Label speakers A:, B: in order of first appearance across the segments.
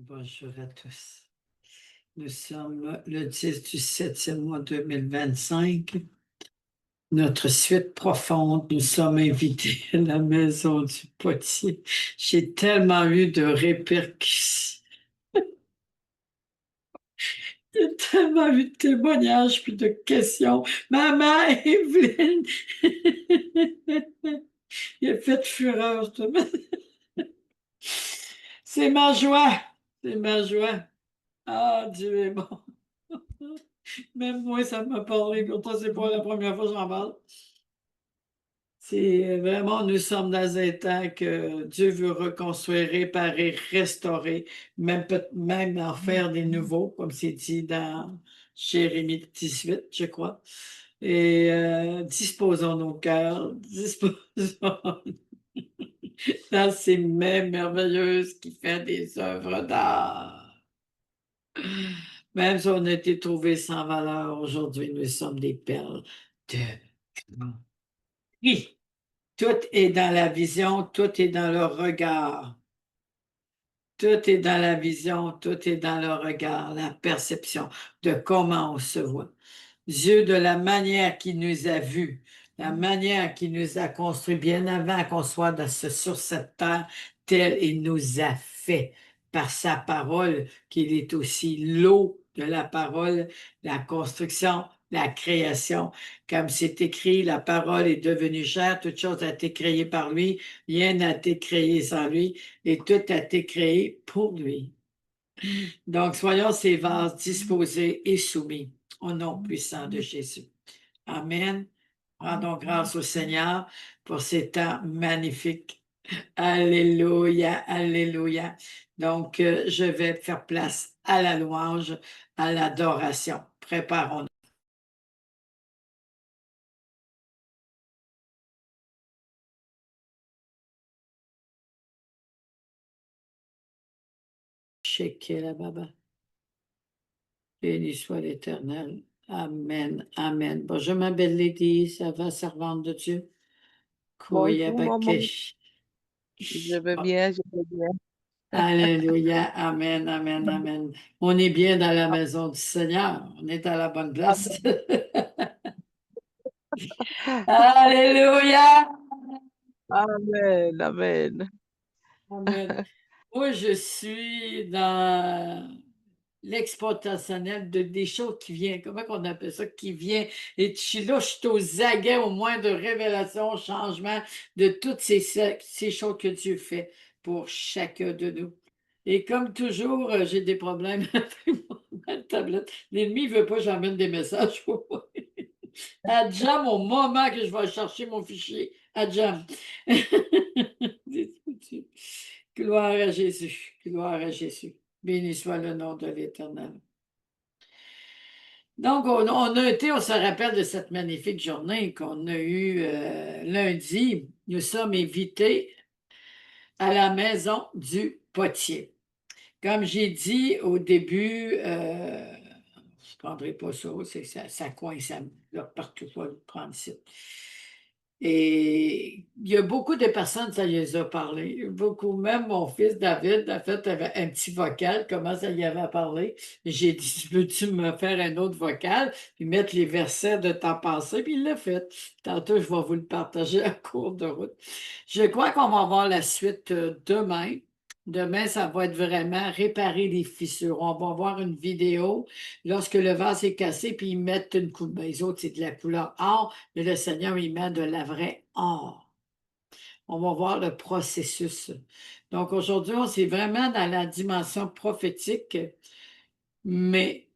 A: Bonjour à tous. Nous sommes le 10 du 7e mois 2025. Notre suite profonde, nous sommes invités à la maison du potier. J'ai tellement eu de répercussions, j'ai tellement eu de témoignages puis de questions. Maman, Evelyne, il a fait fureur. C'est ma joie, c'est ma joie. Ah, Dieu est bon. Même moi, ça m'a parlé. Pourtant, c'est pas la première fois que j'en parle. C'est vraiment, nous sommes dans un temps que Dieu veut reconstruire, réparer, restaurer, même en faire des nouveaux, comme c'est dit dans Jérémie 18, je crois. Et disposons nos cœurs, disposons dans ces mains merveilleuses qui fait des œuvres d'art. Même si on a été trouvés sans valeur, aujourd'hui, nous sommes des perles de oui. Tout est dans la vision, tout est dans le regard. Tout est dans la vision, tout est dans le regard, la perception de comment on se voit. Dieu, de la manière qu'il nous a vus, la manière qu'il nous a construits bien avant qu'on soit sur cette terre, tel il nous a fait par sa parole, qu'il est aussi l'eau de la parole, la construction, la création. Comme c'est écrit, la parole est devenue chair, toute chose a été créée par lui, rien n'a été créé sans lui, et tout a été créé pour lui. Donc, soyons ces vases disposés et soumis au nom puissant de Jésus. Amen. Rendons grâce au Seigneur pour ces temps magnifiques. Alléluia, alléluia. Donc, je vais faire place à la louange, à l'adoration. Préparons-nous. Shekinah Baba. Béni soit l'Éternel. Amen, amen. Bonjour, ma belle Lydie. Ça va, servante de Dieu?
B: Bonjour maman,
A: Koyabakesh.
B: je vais bien, je vais bien.
A: Alléluia. Amen, amen, amen. On est bien dans la maison du Seigneur. On est à la bonne place. Alléluia.
B: Amen, amen.
A: Amen. Moi, je suis dans l'exploitationnel des choses qui viennent. Comment on appelle ça? Qui vient. Et je suis là, je suis aux aguets au moins de révélation, changement de toutes ces choses que Dieu fait pour chacun de nous. Et comme toujours, j'ai des problèmes avec ma tablette. L'ennemi ne veut pas que j'emmène des messages. À jam au moment que je vais chercher mon fichier. À jam. Gloire à Jésus. Gloire à Jésus. Béni soit le nom de l'Éternel. Donc, on a été, on se rappelle de cette magnifique journée qu'on a eue lundi. Nous sommes invités à la maison du potier. Comme j'ai dit au début, je ne prendrai pas ça, ça coince là, partout, je vais le prendre ici. Et il y a beaucoup de personnes, ça les a parlé. Beaucoup, même mon fils David, en fait, avait un petit vocal, comment ça y avait parlé. J'ai dit, peux-tu me faire un autre vocal, puis mettre les versets de temps passé, puis il l'a fait. Tantôt, je vais vous le partager en cours de route. Je crois qu'on va avoir la suite demain. Demain, ça va être vraiment réparer les fissures. On va voir une vidéo lorsque le vase est cassé, puis ils mettent une coupe. Ben, les autres, c'est de la couleur or, mais le Seigneur, il met de la vraie or. On va voir le processus. Donc, aujourd'hui, on est vraiment dans la dimension prophétique, mais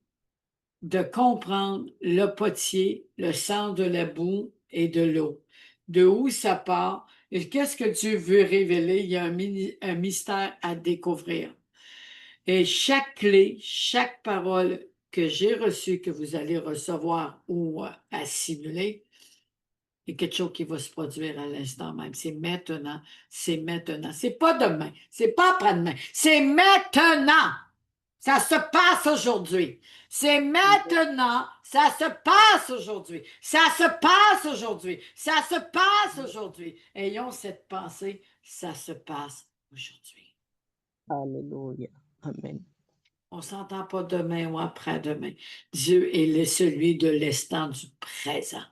A: de comprendre le potier, le sens de la boue et de l'eau. De où ça part et qu'est-ce que Dieu veut révéler? Il y a un mystère à découvrir. Et chaque clé, chaque parole que j'ai reçue, que vous allez recevoir ou assimiler, il y a quelque chose qui va se produire à l'instant même. C'est maintenant, c'est maintenant. C'est pas demain, c'est pas après-demain, c'est maintenant. Ça se passe aujourd'hui. C'est maintenant, ça se passe aujourd'hui. Ça se passe aujourd'hui. Ça se passe aujourd'hui. Ayons cette pensée, ça se passe aujourd'hui.
B: Alléluia. Amen.
A: On ne s'entend pas demain ou après-demain. Dieu est celui de l'instant du présent.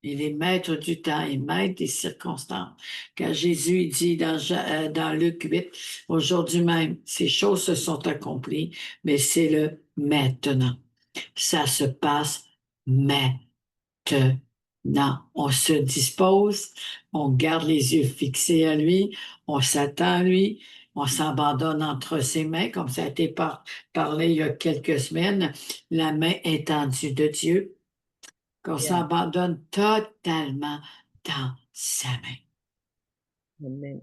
A: Il est maître du temps et maître des circonstances. Quand Jésus dit dans Luc 8, aujourd'hui même, ces choses se sont accomplies, mais c'est le maintenant. Ça se passe maintenant. On se dispose, on garde les yeux fixés à lui, on s'attend à lui, on s'abandonne entre ses mains, comme ça a été parlé il y a quelques semaines, la main étendue de Dieu, qu'on
B: Yeah.
A: s'abandonne totalement dans sa main.
B: Amen.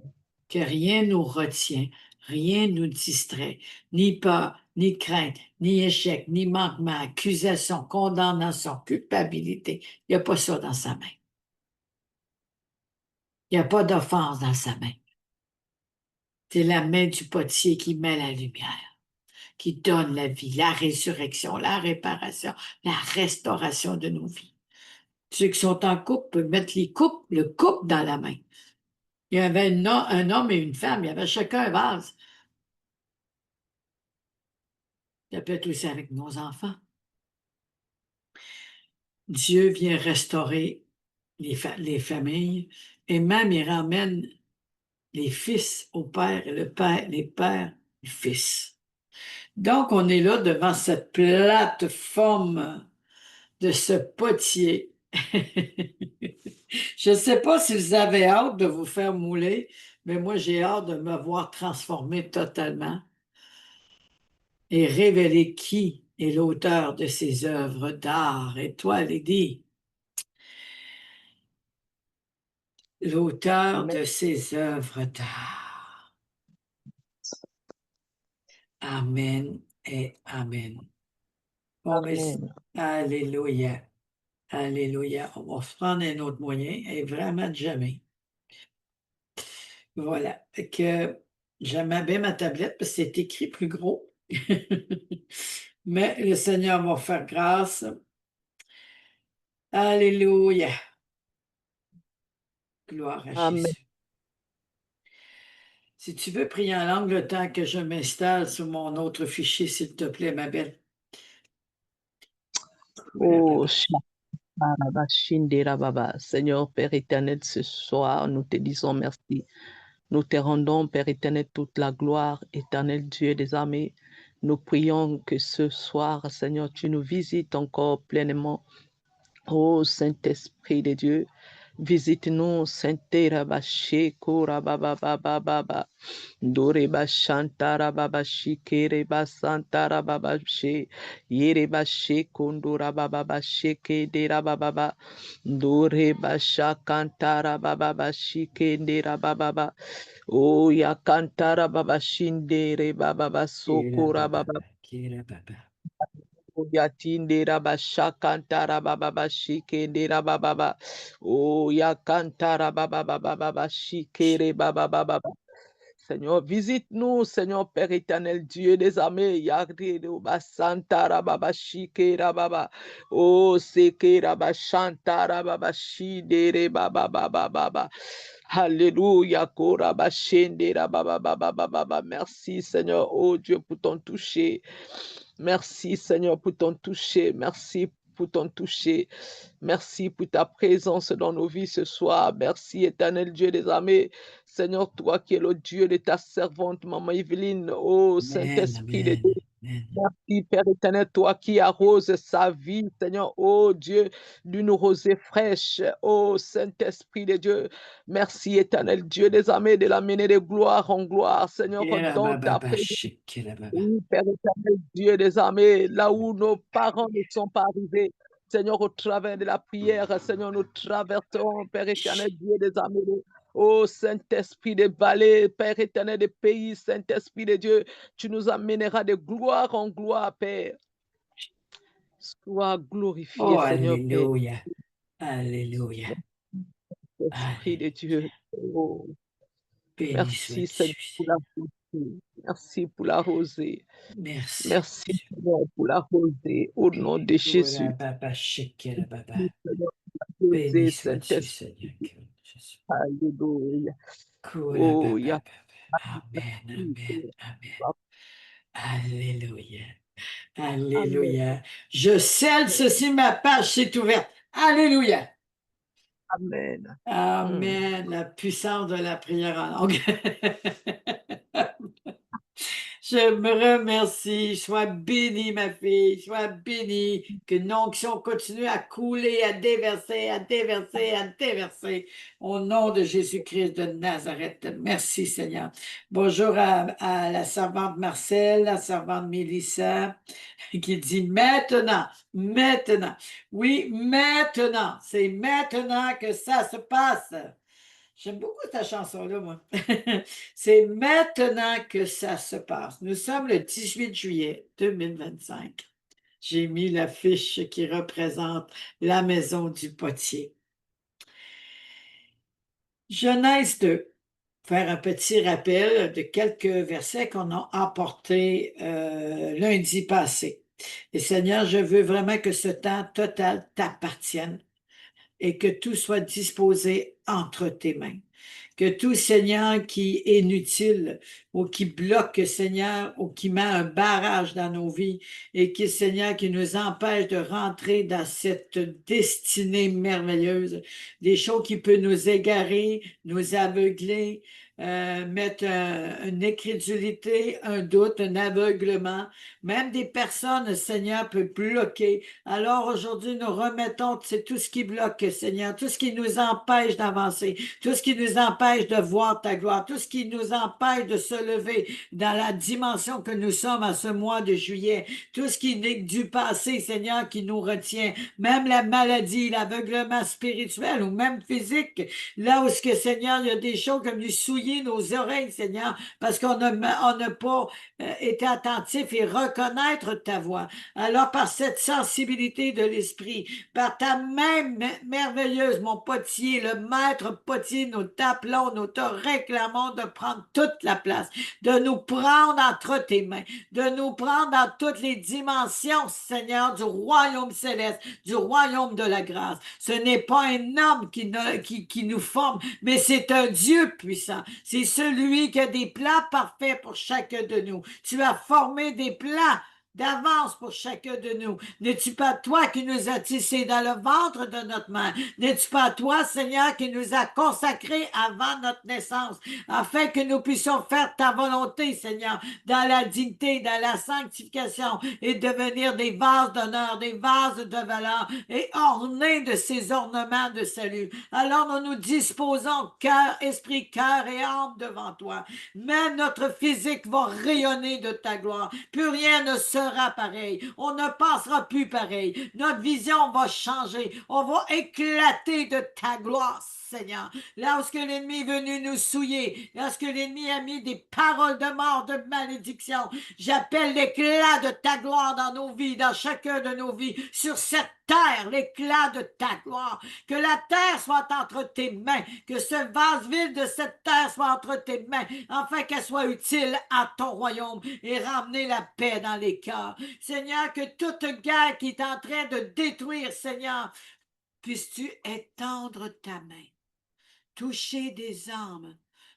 A: Que rien nous retient, rien nous distrait, ni peur, ni crainte, ni échec, ni manquement, accusation, condamnation, culpabilité. Il n'y a pas ça dans sa main. Il n'y a pas d'offense dans sa main. C'est la main du potier qui met la lumière, qui donne la vie, la résurrection, la réparation, la restauration de nos vies. Ceux qui sont en couple peuvent mettre le couple dans la main. Il y avait un homme et une femme, il y avait chacun un vase. Ça peut être aussi avec nos enfants. Dieu vient restaurer les familles et même il ramène les fils au Père et les pères au Fils. Donc, on est là devant cette plateforme de ce potier. Je ne sais pas si vous avez hâte de vous faire mouler, mais moi, j'ai hâte de me voir transformé totalement et révéler qui est l'auteur de ces œuvres d'art. Et toi, Lydie, l'auteur
B: Amen.
A: de ces œuvres d'art. Amen et Amen. Bon, mais
B: Amen.
A: Alléluia. Alléluia. On va se prendre un autre moyen et vraiment de jamais. Voilà. Fait que j'aimais bien ma tablette parce que c'est écrit plus gros. Mais le Seigneur va faire grâce. Alléluia. Gloire à
B: Amen.
A: Jésus. Si tu veux prier en langue le temps que je m'installe sur mon autre fichier, s'il te plaît, ma belle.
B: Oh, Baba. Seigneur Père éternel, ce soir, nous te disons merci. Nous te rendons, Père éternel, toute la gloire, éternel Dieu des armées. Nous prions que ce soir, Seigneur, tu nous visites encore pleinement. Oh Saint-Esprit de Dieu, visite-nous, Saint-Erabaché, Kora Baba Baba Baba. Doreba Shantara Baba Shikere Basantara Baba She Yereba Shekundura Baba Sheke Dera Baba Doreba Shakantara Baba Shike Dera Baba O Yakantara Baba Shindere Baba Sokora Baba Yatindera Bashakantara Baba Shike Dera Baba O Yakantara Baba Shikere Baba Seigneur, visite-nous, Seigneur Père éternel, Dieu des armées, Yagrido Basantara Baba Shikera Baba, Oh Sekera Bashantara Baba Shidere Baba Baba Baba. Alléluia, Kora Bashendera Baba Baba Baba. Merci Seigneur, oh Dieu, pour ton toucher. Merci Seigneur pour ton toucher. Merci pour ton toucher. Merci pour ta présence dans nos vies ce soir. Merci éternel Dieu des armées. Seigneur, toi qui es le Dieu de ta servante, Maman Evelyne. Oh
A: Amen,
B: Saint-Esprit de Dieu.
A: amen, amen.
B: Merci, Père éternel, toi qui arroses sa vie, Seigneur, oh Dieu, d'une rosée fraîche, oh Saint-Esprit de Dieu. Merci, éternel Dieu des armées, de l'amener de gloire en gloire, Seigneur,
A: Kera
B: dans ta
A: Baba
B: présence.
A: Shikera Baba.
B: Oui, Père éternel, Dieu des armées, là où nos parents ne sont pas arrivés, Seigneur, au travers de la prière, Seigneur, nous traversons, Père éternel, Dieu des armées. Oh Saint-Esprit des vallées, Père éternel des pays, Saint-Esprit de Dieu, tu nous amèneras de gloire en gloire, Père. Sois glorifié,
A: Oh,
B: Seigneur Père.
A: Alléluia. Alléluia.
B: Esprit de
A: Alléluia.
B: Dieu. Oh,
A: Béni
B: merci, Seigneur,
A: sois-tu,
B: pour
A: Seigneur.
B: la rosée. Merci pour la rosée.
A: Merci, mon
B: Merci,
A: Dieu.
B: Seigneur, pour la rosée. Au nom de
A: Kora
B: Jésus.
A: Baba Shikera Baba.
B: Merci, Seigneur, pour la
A: Béni
B: rosée,
A: sois-tu,
B: Saint-Esprit.
A: Seigneur.
B: Alléluia.
A: Kora
B: Oh,
A: Baba Baba. Amen, amen, amen. Alléluia. Alléluia. Je scelle ceci, ma page s'est ouverte. Alléluia.
B: Amen.
A: Amen. La puissance de la prière en langue. Je me remercie. Sois bénie, ma fille. Sois bénie. Qu'une onction continue à couler, à déverser, à déverser, à déverser. Au nom de Jésus-Christ de Nazareth. Merci, Seigneur. Bonjour à la servante Marcel, la servante Mélissa, qui dit maintenant, maintenant. Oui, maintenant. C'est maintenant que ça se passe. J'aime beaucoup cette chanson-là, moi. C'est maintenant que ça se passe. Nous sommes le 18 juillet 2025. J'ai mis l'affiche qui représente la maison du potier. Genèse 2. Faire un petit rappel de quelques versets qu'on a apportés lundi passé. Et Seigneur, je veux vraiment que ce temps total t'appartienne et que tout soit disposé entre tes mains. Que tout, Seigneur, qui est inutile ou qui bloque, Seigneur, ou qui met un barrage dans nos vies et qui, Seigneur, qui nous empêche de rentrer dans cette destinée merveilleuse, des choses qui peuvent nous égarer, nous aveugler, mettre une incrédulité, un doute, un aveuglement. Même des personnes, Seigneur, peuvent bloquer. Alors aujourd'hui, nous remettons, c'est tout ce qui bloque, Seigneur, tout ce qui nous empêche d'avancer, tout ce qui nous empêche de voir ta gloire, tout ce qui nous empêche de se lever dans la dimension que nous sommes à ce mois de juillet, tout ce qui est du passé, Seigneur, qui nous retient, même la maladie, l'aveuglement spirituel ou même physique, là où ce que, Seigneur, il y a des choses comme du souiller nos oreilles, Seigneur, parce qu'on n'a pas été attentif et reconnaître ta voix. Alors, par cette sensibilité de l'esprit, par ta main merveilleuse, mon potier, le maître potier, nous t'appelons, nous te réclamons de prendre toute la place, de nous prendre entre tes mains, de nous prendre dans toutes les dimensions, Seigneur, du royaume céleste, du royaume de la grâce. Ce n'est pas un homme qui nous forme, mais c'est un Dieu puissant. C'est celui qui a des plans parfaits pour chacun de nous. Tu as formé des plans d'avance pour chacun de nous. N'est-tu pas toi qui nous as tissés dans le ventre de notre mère? N'est-tu pas toi, Seigneur, qui nous a consacrés avant notre naissance, afin que nous puissions faire ta volonté, Seigneur, dans la dignité, dans la sanctification, et devenir des vases d'honneur, des vases de valeur, et ornés de ces ornements de salut. Alors nous nous disposons, cœur, esprit, cœur et âme devant toi. Même notre physique va rayonner de ta gloire. Plus rien ne sera pareil. On ne passera plus pareil. Notre vision va changer. On va éclater de ta gloire, Seigneur. Lorsque l'ennemi est venu nous souiller, lorsque l'ennemi a mis des paroles de mort, de malédiction, j'appelle l'éclat de ta gloire dans nos vies, dans chacun de nos vies, sur cette terre, l'éclat de ta gloire. Que la terre soit entre tes mains, que ce vase vide de cette terre soit entre tes mains, afin qu'elle soit utile à ton royaume et ramener la paix dans les cœurs. Seigneur, que toute guerre qui est en train de détruire, Seigneur, puisses-tu étendre ta main, toucher des âmes,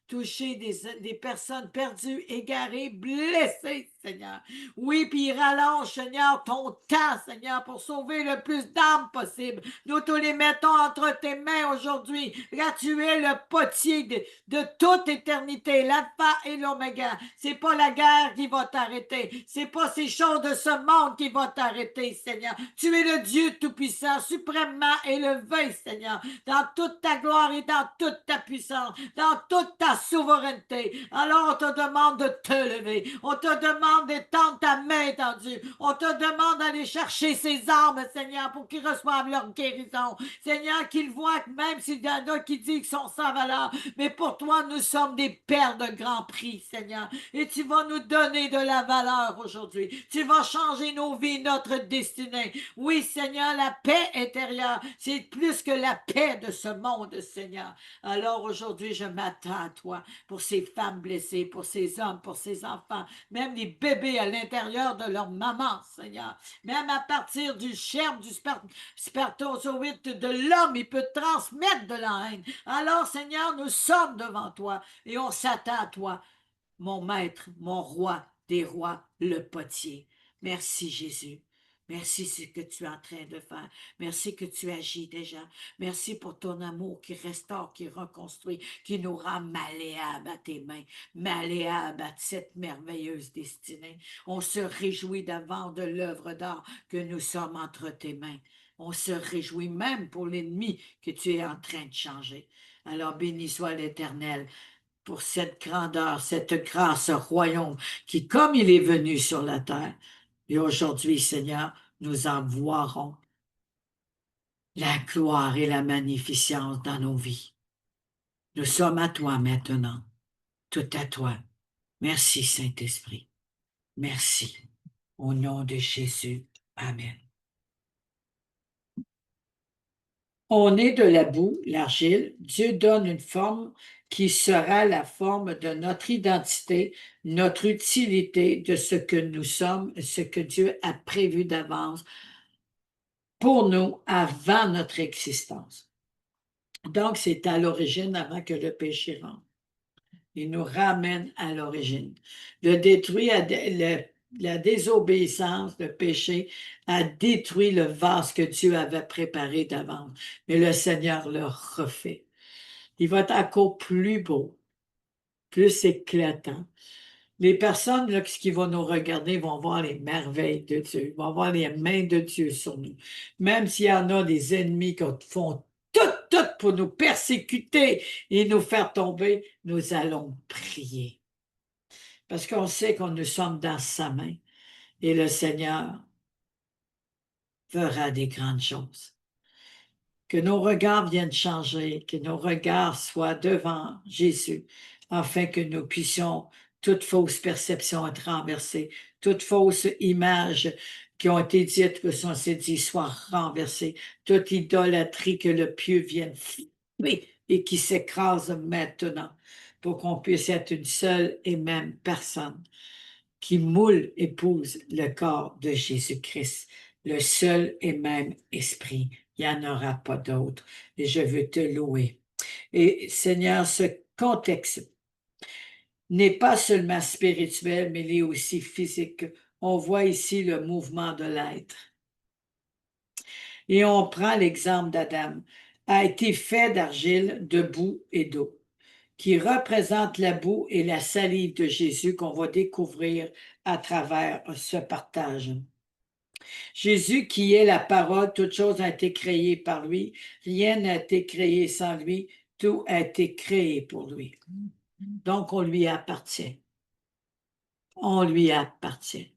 A: toucher des personnes perdues, égarées, blessées, Seigneur. Oui, puis il rallonge, Seigneur, ton temps, Seigneur, pour sauver le plus d'âmes possible. Nous te les mettons entre tes mains aujourd'hui, car tu es le potier de toute éternité, l'alpha et l'oméga. C'est pas la guerre qui va t'arrêter. C'est pas ces choses de ce monde qui vont t'arrêter, Seigneur. Tu es le Dieu tout-puissant, suprêmement élevé, Seigneur, dans toute ta gloire et dans toute ta puissance, dans toute ta souveraineté. Alors on te demande de te lever. On te demande d'étendre ta main étendue. On te demande d'aller chercher ces âmes, Seigneur, pour qu'ils reçoivent leur guérison. Seigneur, qu'ils voient que même s'il y en a qui disent qu'ils sont sans valeur, mais pour toi, nous sommes des perles de grand prix, Seigneur. Et tu vas nous donner de la valeur aujourd'hui. Tu vas changer nos vies, notre destinée. Oui, Seigneur, la paix intérieure, c'est plus que la paix de ce monde, Seigneur. Alors aujourd'hui, je m'attends à toi pour ces femmes blessées, pour ces hommes, pour ces enfants, même les bébés à l'intérieur de leur maman, Seigneur. Même à partir du germe, du spermatozoïde de l'homme, il peut transmettre de la haine. Alors, Seigneur, nous sommes devant toi et on s'attend à toi. mon maître, mon roi des rois, le potier. Merci Jésus. Merci ce que tu es en train de faire. Merci que tu agis déjà. Merci pour ton amour qui restaure, qui reconstruit, qui nous rend malléables à tes mains, malléables à cette merveilleuse destinée. On se réjouit d'avant de l'œuvre d'art que nous sommes entre tes mains. On se réjouit même pour l'ennemi que tu es en train de changer. Alors béni soit l'Éternel pour cette grandeur, cette grâce, ce royaume qui, comme il est venu sur la terre, et aujourd'hui, Seigneur, nous en voirons la gloire et la magnificence dans nos vies. Nous sommes à toi maintenant, tout à toi. Merci, Saint-Esprit. Merci. Au nom de Jésus. Amen. On est de la boue, l'argile. Dieu donne une forme qui sera la forme de notre identité, notre utilité, de ce que nous sommes, ce que Dieu a prévu d'avance pour nous avant notre existence. Donc, c'est à l'origine avant que le péché rentre. Il nous ramène à l'origine. La désobéissance, le péché, a détruit le vase que Dieu avait préparé d'avance. Mais le Seigneur le refait. Il va être encore plus beau, plus éclatant. Les personnes là, qui vont nous regarder vont voir les merveilles de Dieu, vont voir les mains de Dieu sur nous. Même s'il y en a des ennemis qui font tout pour nous persécuter et nous faire tomber, nous allons prier. Parce qu'on sait que nous sommes dans sa main et le Seigneur fera des grandes choses. Que nos regards viennent changer, que nos regards soient devant Jésus, afin que nous puissions, toute fausse perception être renversée, toute fausse image qui ont été dites, que sont s'est dit, soit renversée, toute idolâtrie que le pieux vienne flipper et qui s'écrase maintenant, pour qu'on puisse être une seule et même personne qui moule, épouse le corps de Jésus-Christ, le seul et même esprit. Il n'y en aura pas d'autre. Et je veux te louer. Et Seigneur, ce contexte n'est pas seulement spirituel, mais il est aussi physique. On voit ici le mouvement de l'être. Et on prend l'exemple d'Adam, a été fait d'argile, de boue et d'eau, qui représente la boue et la salive de Jésus qu'on va découvrir à travers ce partage. Jésus qui est la parole, toute chose a été créée par lui, rien n'a été créé sans lui, tout a été créé pour lui. Donc on lui appartient. On lui appartient.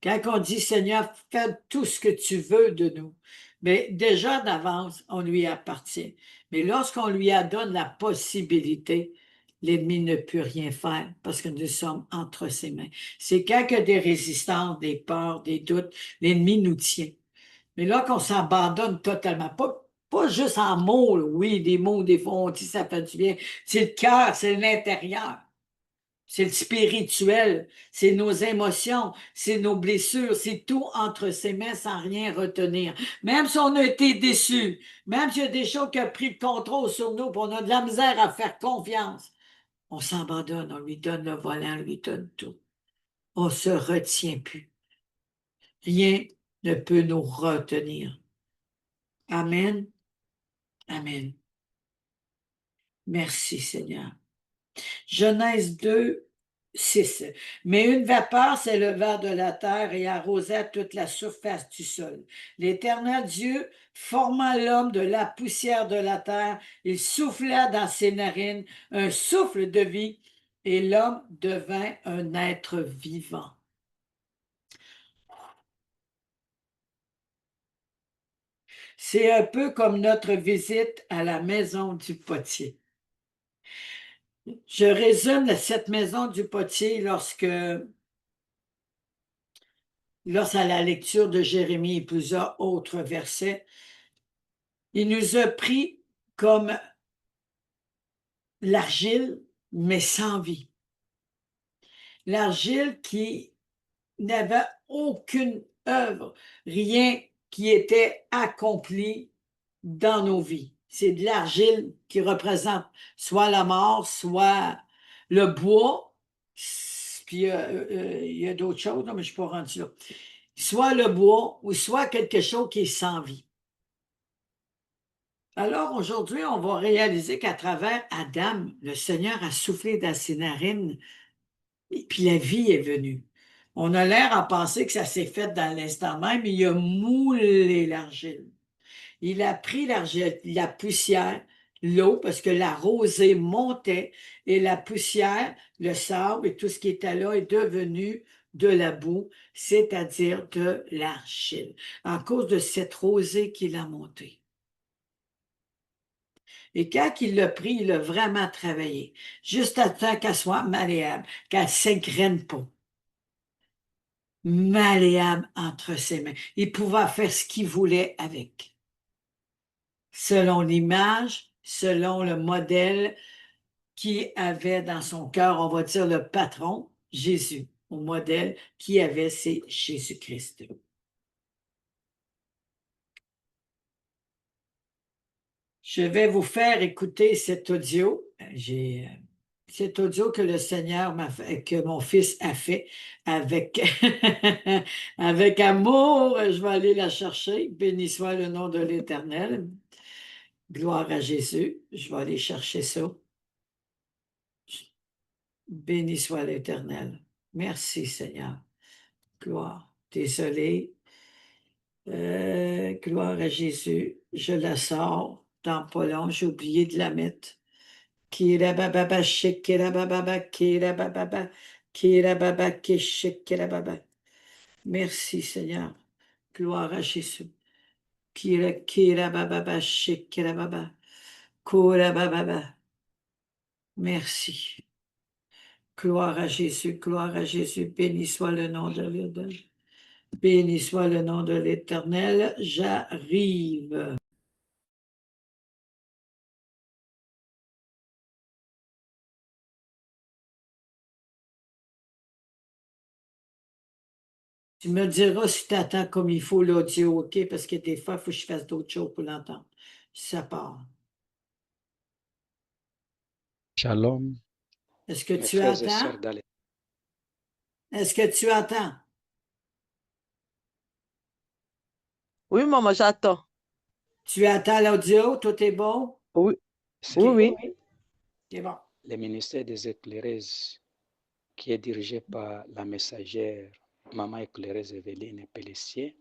A: Quand on dit Seigneur, fais tout ce que tu veux de nous, mais déjà d'avance, on lui appartient. Mais lorsqu'on lui donne la possibilité, l'ennemi ne peut rien faire parce que nous sommes entre ses mains. C'est quand il y a des résistances, des peurs, des doutes, l'ennemi nous tient. Mais là qu'on s'abandonne totalement, pas juste en mots, oui, des mots, des fois on dit ça fait du bien, c'est le cœur, c'est l'intérieur. C'est le spirituel, c'est nos émotions, c'est nos blessures, c'est tout entre ses mains sans rien retenir. Même si on a été déçus, même s'il y a des choses qui ont pris le contrôle sur nous, puis on a de la misère à faire confiance, on s'abandonne, on lui donne le volant, on lui donne tout. On se retient plus. Rien ne peut nous retenir. Amen. Amen. Merci Seigneur. Genèse 2, 6. Mais une vapeur s'éleva de la terre et arrosa toute la surface du sol. L'Éternel Dieu forma l'homme de la poussière de la terre, il souffla dans ses narines un souffle de vie, et l'homme devint un être vivant. C'est un peu comme notre visite à la maison du potier. Je résume cette maison du potier lors à la lecture de Jérémie et plusieurs autres versets. Il nous a pris comme l'argile, mais sans vie. L'argile qui n'avait aucune œuvre, rien qui était accompli dans nos vies. C'est de l'argile qui représente soit la mort, soit le bois, Puis il y a d'autres choses, là, mais je ne suis pas rendu là. Soit le bois ou soit quelque chose qui est sans vie. Alors aujourd'hui, on va réaliser qu'à travers Adam, le Seigneur a soufflé dans ses narines et puis la vie est venue. On a l'air à penser que ça s'est fait dans l'instant même, il a moulé l'argile. Il a pris l'argile, la poussière, l'eau, parce que la rosée montait et la poussière, le sable et tout ce qui était là est devenu de la boue, c'est-à-dire de l'argile, à cause de cette rosée qu'il a montée. Et quand il l'a pris, il a vraiment travaillé, juste à temps qu'elle soit malléable, qu'elle ne s'égrène pas. Malléable entre ses mains. Il pouvait faire ce qu'il voulait avec. Selon l'image, selon le modèle qui avait dans son cœur, on va dire le patron, Jésus, au modèle qui avait, c'est Jésus-Christ. Je vais vous faire écouter cet audio. J'ai cet audio que le Seigneur m'a fait, que mon fils a fait avec, avec amour. Je vais aller la chercher. Béni soit le nom de l'Éternel. Gloire à Jésus. Je vais aller chercher ça. Béni soit l'Éternel. Merci, Seigneur. Gloire. Désolé. Gloire à Jésus. Je la sors dans pas long. J'ai oublié de la mettre. Kira baba shikira baba kira baba kira baba kishikira baba. Merci Seigneur. Gloire à Jésus. Kira baba shikira baba. Kura baba. Merci. Gloire à Jésus. Gloire à Jésus. Béni soit le nom de l'Éternel. Béni soit le nom de l'Éternel. J'arrive. Tu me diras si tu attends comme il faut l'audio, OK? Parce que des fois, il faut que je fasse d'autres choses pour l'entendre. Ça part.
C: Shalom,
A: Est-ce que
C: mes
A: tu
C: frères et
A: attends?
C: sœurs dans les...
A: Est-ce que tu attends?
B: Oui, maman, j'attends.
A: Tu attends l'audio? Tout est bon?
B: Oui,
A: OK.
B: oui, oui.
A: C'est bon.
C: Le ministère des éclaireuses, qui est dirigé par la messagère Maman éclaireuse Evelyne Pellessier,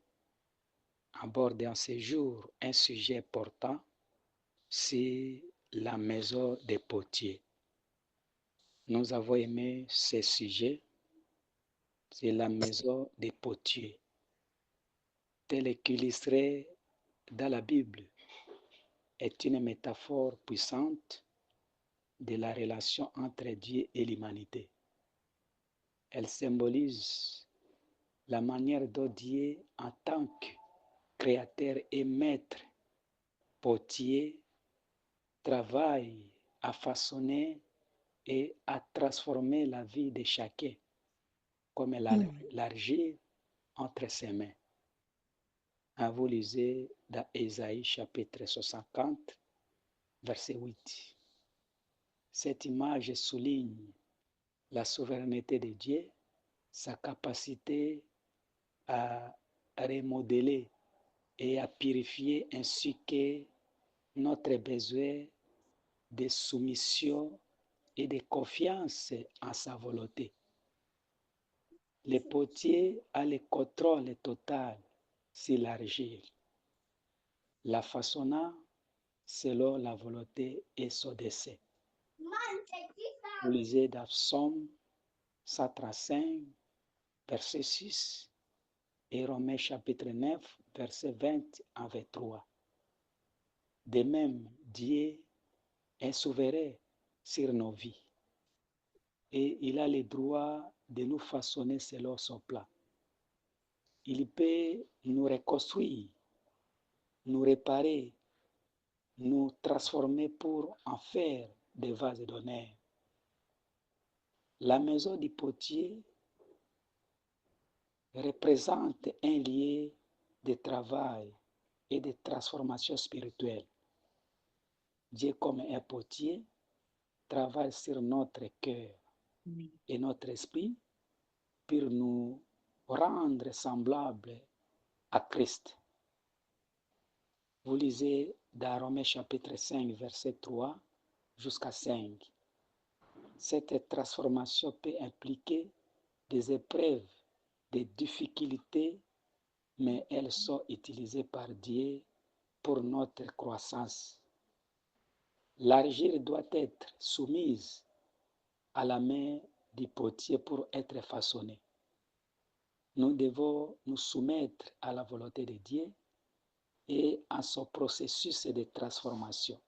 C: aborde en ces jours un sujet important, c'est la maison des potiers. Nous avons aimé ce sujet, c'est la maison des potiers, tel qu'illustré dans la Bible, est une métaphore puissante de la relation entre Dieu et l'humanité. Elle symbolise la manière dont Dieu, en tant que créateur et maître, potier, travaille à façonner et à transformer la vie de chacun comme l'argile entre ses mains. Vous lisez dans Ésaïe chapitre 60, verset 8. Cette image souligne la souveraineté de Dieu, sa capacité à remodeler et à purifier, ainsi que notre besoin de soumission et de confiance en sa volonté. Le potier a le contrôle total sur l'argile, la façonnant selon la volonté et son dessein. Vous lisez dans Psaume 135, verset 6 et Romains chapitre 9, verset 20 à 23. De même, Dieu est souverain sur nos vies et il a le droit de nous façonner selon son plan. Il peut nous reconstruire, nous réparer, nous transformer pour en faire des vases d'honneur. La maison du potier représente un lieu de travail et de transformation spirituelle. Dieu, comme un potier, travaille sur notre cœur et notre esprit pour nous rendre semblables à Christ. Vous lisez dans Romains chapitre 5, verset 3 jusqu'à 5. Cette transformation peut impliquer des épreuves, des difficultés, mais elles sont utilisées par Dieu pour notre croissance. L'argile doit être soumise à la main du potier pour être façonnée. Nous devons nous soumettre à la volonté de Dieu et à son processus de transformation.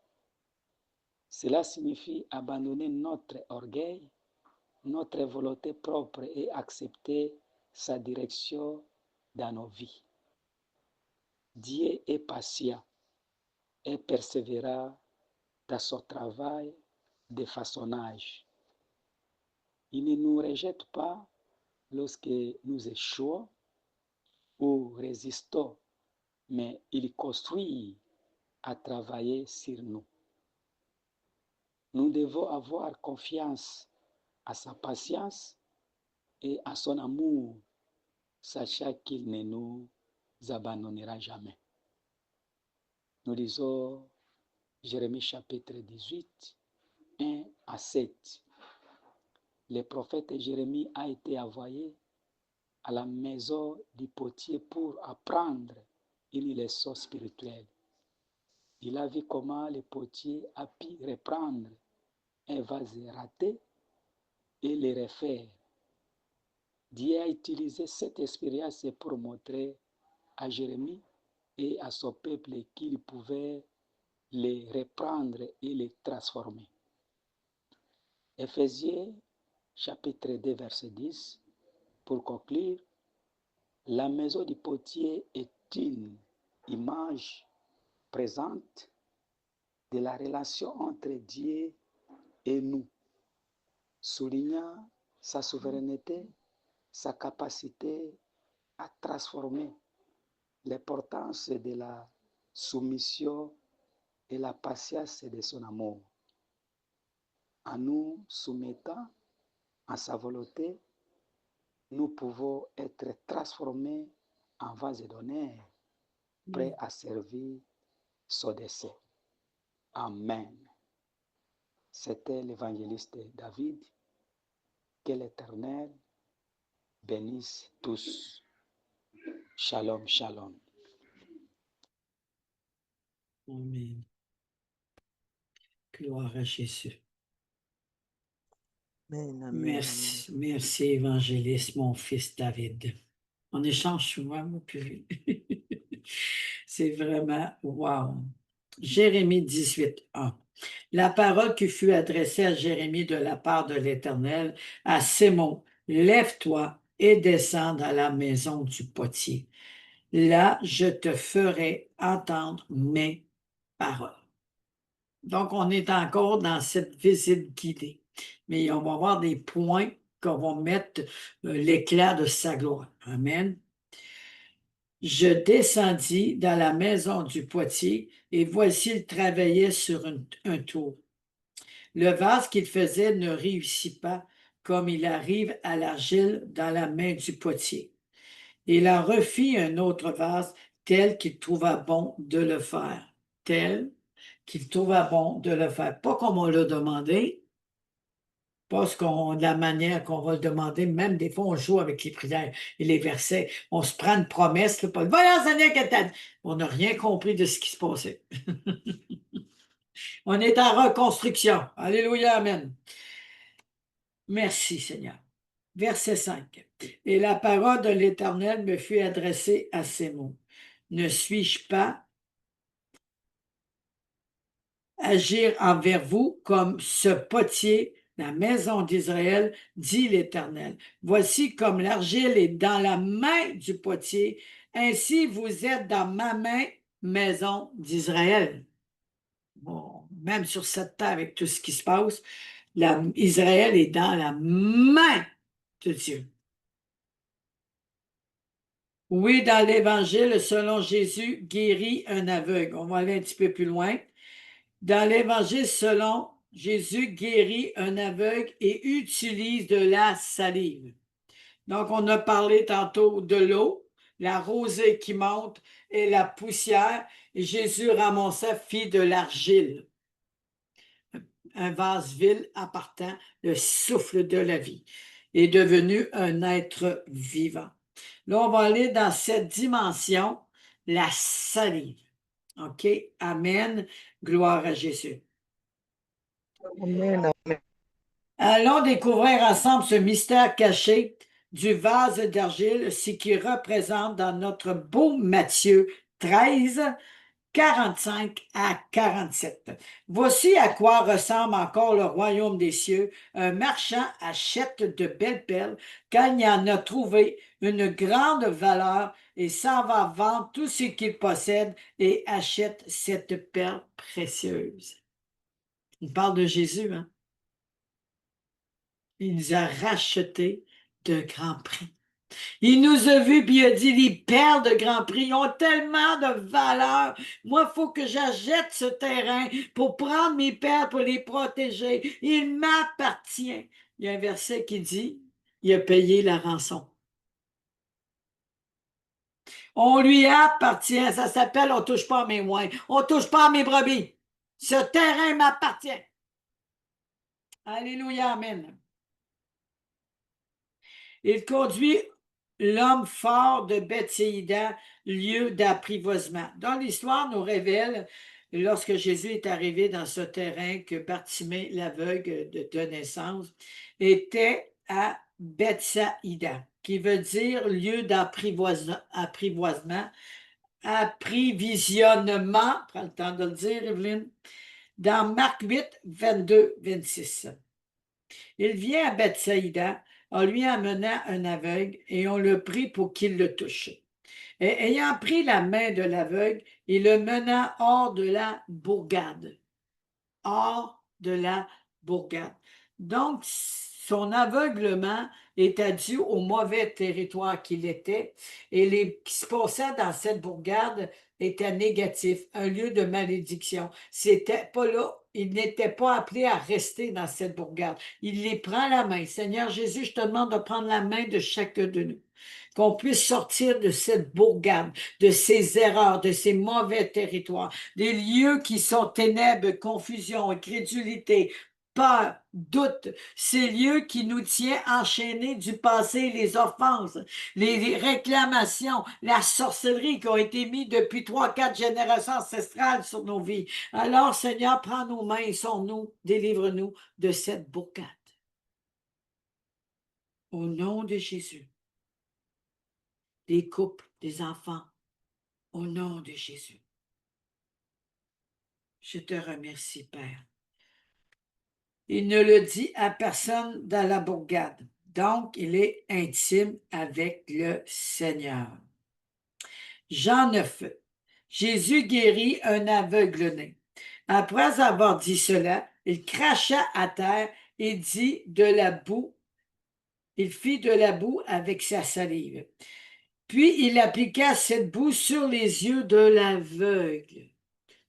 C: Cela signifie abandonner notre orgueil, notre volonté propre et accepter sa direction dans nos vies. Dieu est patient et persévérera dans son travail de façonnage. Il ne nous rejette pas lorsque nous échouons ou résistons, mais il construit à travailler sur nous. Nous devons avoir confiance à sa patience et à son amour, sachant qu'il ne nous abandonnera jamais. Nous lisons Jérémie chapitre 18, 1 à 7. Le prophète Jérémie a été envoyé à la maison du potier pour apprendre une leçon spirituelle. Il a vu comment le potier a pu reprendre un vase raté et le refaire. Dieu a utilisé cette expérience pour montrer à Jérémie et à son peuple qu'il pouvait les reprendre et les transformer. Éphésiens chapitre 2 verset 10. Pour conclure, la maison du potier est une image présente de la relation entre Dieu et nous, soulignant sa souveraineté, sa capacité à transformer, l'importance de la soumission et la patience de son amour. En nous soumettant à sa volonté, nous pouvons être transformés en vase d'honneur, prêts à servir son dessein. Amen. C'était l'évangéliste David. Que l'Éternel bénisse tous. Shalom, shalom.
A: Amen. Gloire à Jésus.
B: Amen, amen,
A: Merci, merci, évangéliste, mon fils David. On échange souvent, moi, puis c'est vraiment wow. Jérémie 18, 1. La parole qui fut adressée à Jérémie de la part de l'Éternel à ces mots: lève-toi et descends à la maison du potier. Là, je te ferai entendre mes paroles. Donc, on est encore dans cette visite guidée. Mais on va avoir des points qu'on va mettre l'éclat de sa gloire. Amen. Je descendis dans la maison du potier, et voici, il travaillait sur un tour. Le vase qu'il faisait ne réussit pas, comme il arrive à l'argile dans la main du potier. Il en refit un autre vase tel qu'il trouva bon de le faire. Tel qu'il trouva bon de le faire. Pas comme on l'a demandé, pas de la manière qu'on va le demander. Même des fois, on joue avec les prières et les versets. On se prend une promesse, là, pas voyons, Seigneur, que t'as... On n'a rien compris de ce qui se passait. On est en reconstruction. Alléluia, amen. Merci, Seigneur. Verset 5. Et la parole de l'Éternel me fut adressée à ces mots. Ne suis-je pas agir envers vous comme ce potier, la maison d'Israël, dit l'Éternel. Voici comme l'argile est dans la main du potier, ainsi vous êtes dans ma main, maison d'Israël. Bon, même sur cette terre, avec tout ce qui se passe, Israël est dans la main de Dieu. Oui, dans l'Évangile, selon Jésus, guérit un aveugle. On va aller un petit peu plus loin. Dans l'Évangile selon Jésus guérit un aveugle et utilise de la salive. Donc, on a parlé tantôt de l'eau, la rosée qui monte et la poussière. Et Jésus ramassait, fit de l'argile, un vase vide appartant, le souffle de la vie, est devenu un être vivant. Là, on va aller dans cette dimension, la salive. OK? Amen. Gloire à Jésus.
B: Amen. Amen.
A: Allons découvrir ensemble ce mystère caché du vase d'argile, ce qui représente dans notre beau Matthieu 13, 45 à 47. Voici à quoi ressemble encore le royaume des cieux. Un marchand achète de belles perles quand il en a trouvé une grande valeur et s'en va vendre tout ce qu'il possède et achète cette perle précieuse. Il parle de Jésus, hein? Il nous a rachetés de grand prix. Il nous a vus, puis il a dit, les perles de grand prix ont tellement de valeur. Moi, il faut que j'achète ce terrain pour prendre mes perles, pour les protéger. Il m'appartient. Il y a un verset qui dit, il a payé la rançon. On lui appartient. Ça s'appelle, on ne touche pas à mes moins. On ne touche pas à mes brebis. Ce terrain m'appartient. Alléluia, amen. Il conduit l'homme fort de Bethsaïda, lieu d'apprivoisement. Dans l'histoire, nous révèle, lorsque Jésus est arrivé dans ce terrain, que Bartimée, l'aveugle de naissance, était à Bethsaïda, qui veut dire lieu d'apprivoisement, apprivisionnement, prends le temps de le dire, Evelyne, dans Marc 8, 22, 26. Il vient à Bethsaïda, on lui amena un aveugle et on le prit pour qu'il le touche. Et ayant pris la main de l'aveugle, il le mena hors de la bourgade. Hors de la bourgade. Donc, son aveuglement était dû au mauvais territoire qu'il était et ce qui se passait dans cette bourgade était négatif, un lieu de malédiction. C'était pas là, il n'était pas appelé à rester dans cette bourgade. Il les prend la main. Seigneur Jésus, je te demande de prendre la main de chacun de nous, qu'on puisse sortir de cette bourgade, de ces erreurs, de ces mauvais territoires, des lieux qui sont ténèbres, confusion, incrédulité, peur, doute, ces lieux qui nous tiennent enchaînés du passé, les offenses, les réclamations, la sorcellerie qui ont été mis depuis 3-4 générations ancestrales sur nos vies. Alors, Seigneur, prends nos mains et sauve-nous, délivre-nous de cette bourgade. Au nom de Jésus. Des couples, des enfants, au nom de Jésus. Je te remercie, Père. Il ne le dit à personne dans la bourgade. Donc, il est intime avec le Seigneur. Jean 9. Jésus guérit un aveugle-né. Après avoir dit cela, il cracha à terre et dit de la boue. Il fit de la boue avec sa salive. Puis il appliqua cette boue sur les yeux de l'aveugle.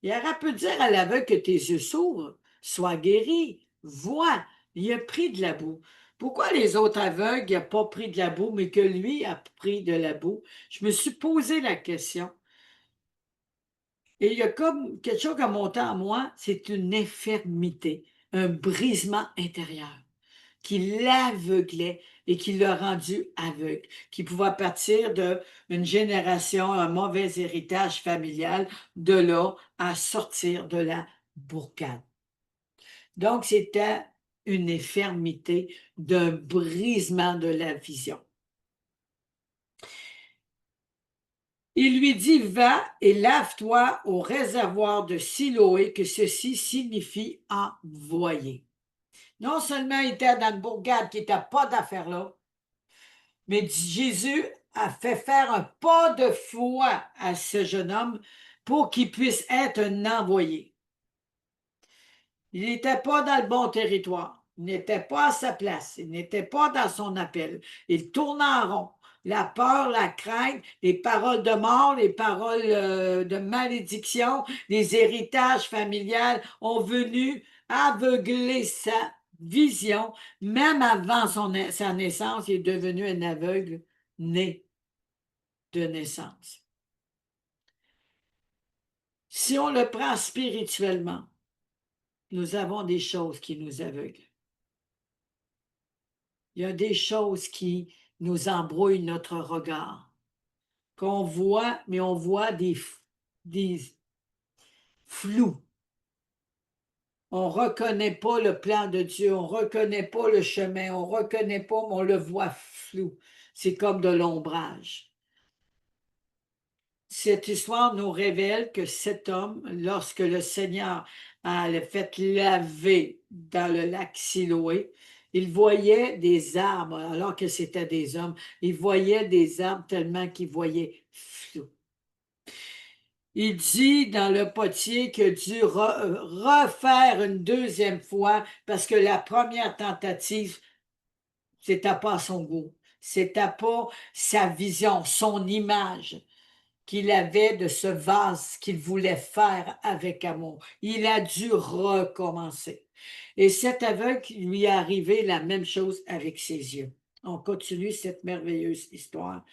A: Il aurait pu dire à l'aveugle que tes yeux s'ouvrent, sois guéri, vois. Il a pris de la boue. Pourquoi les autres aveugles n'ont pas pris de la boue, mais que lui a pris de la boue? Je me suis posé la question. Et il y a comme quelque chose qui a monté en moi, c'est une infirmité, un brisement intérieur qui l'aveuglait et qui l'a rendu aveugle, qui pouvait partir d'une génération, un mauvais héritage familial, de là à sortir de la bourgade. Donc, c'était une infirmité d'un brisement de la vision. Il lui dit, va et lave-toi au réservoir de Siloé, que ceci signifie envoyer. Non seulement il était dans une bourgade qui n'était pas d'affaires là, mais Jésus a fait faire un pas de foi à ce jeune homme pour qu'il puisse être un envoyé. Il n'était pas dans le bon territoire. Il n'était pas à sa place. Il n'était pas dans son appel. Il tournait en rond. La peur, la crainte, les paroles de mort, les paroles de malédiction, les héritages familiales ont venu aveuglé sa vision, même avant sa naissance, il est devenu un aveugle né de naissance. Si on le prend spirituellement, nous avons des choses qui nous aveuglent. Il y a des choses qui nous embrouillent notre regard, qu'on voit, mais on voit des flous. On ne reconnaît pas le plan de Dieu, on ne reconnaît pas le chemin, on ne reconnaît pas, mais on le voit flou. C'est comme de l'ombrage. Cette histoire nous révèle que cet homme, lorsque le Seigneur l'a fait laver dans le lac Siloé, il voyait des arbres, alors que c'était des hommes. Il voyait des arbres tellement qu'il voyait flou. Il dit dans le potier que Dieu refaire une deuxième fois parce que la première tentative, c'était pas son goût. C'était pas sa vision, son image qu'il avait de ce vase qu'il voulait faire avec amour. Il a dû recommencer. Et cet aveugle lui est arrivé la même chose avec ses yeux. On continue cette merveilleuse histoire.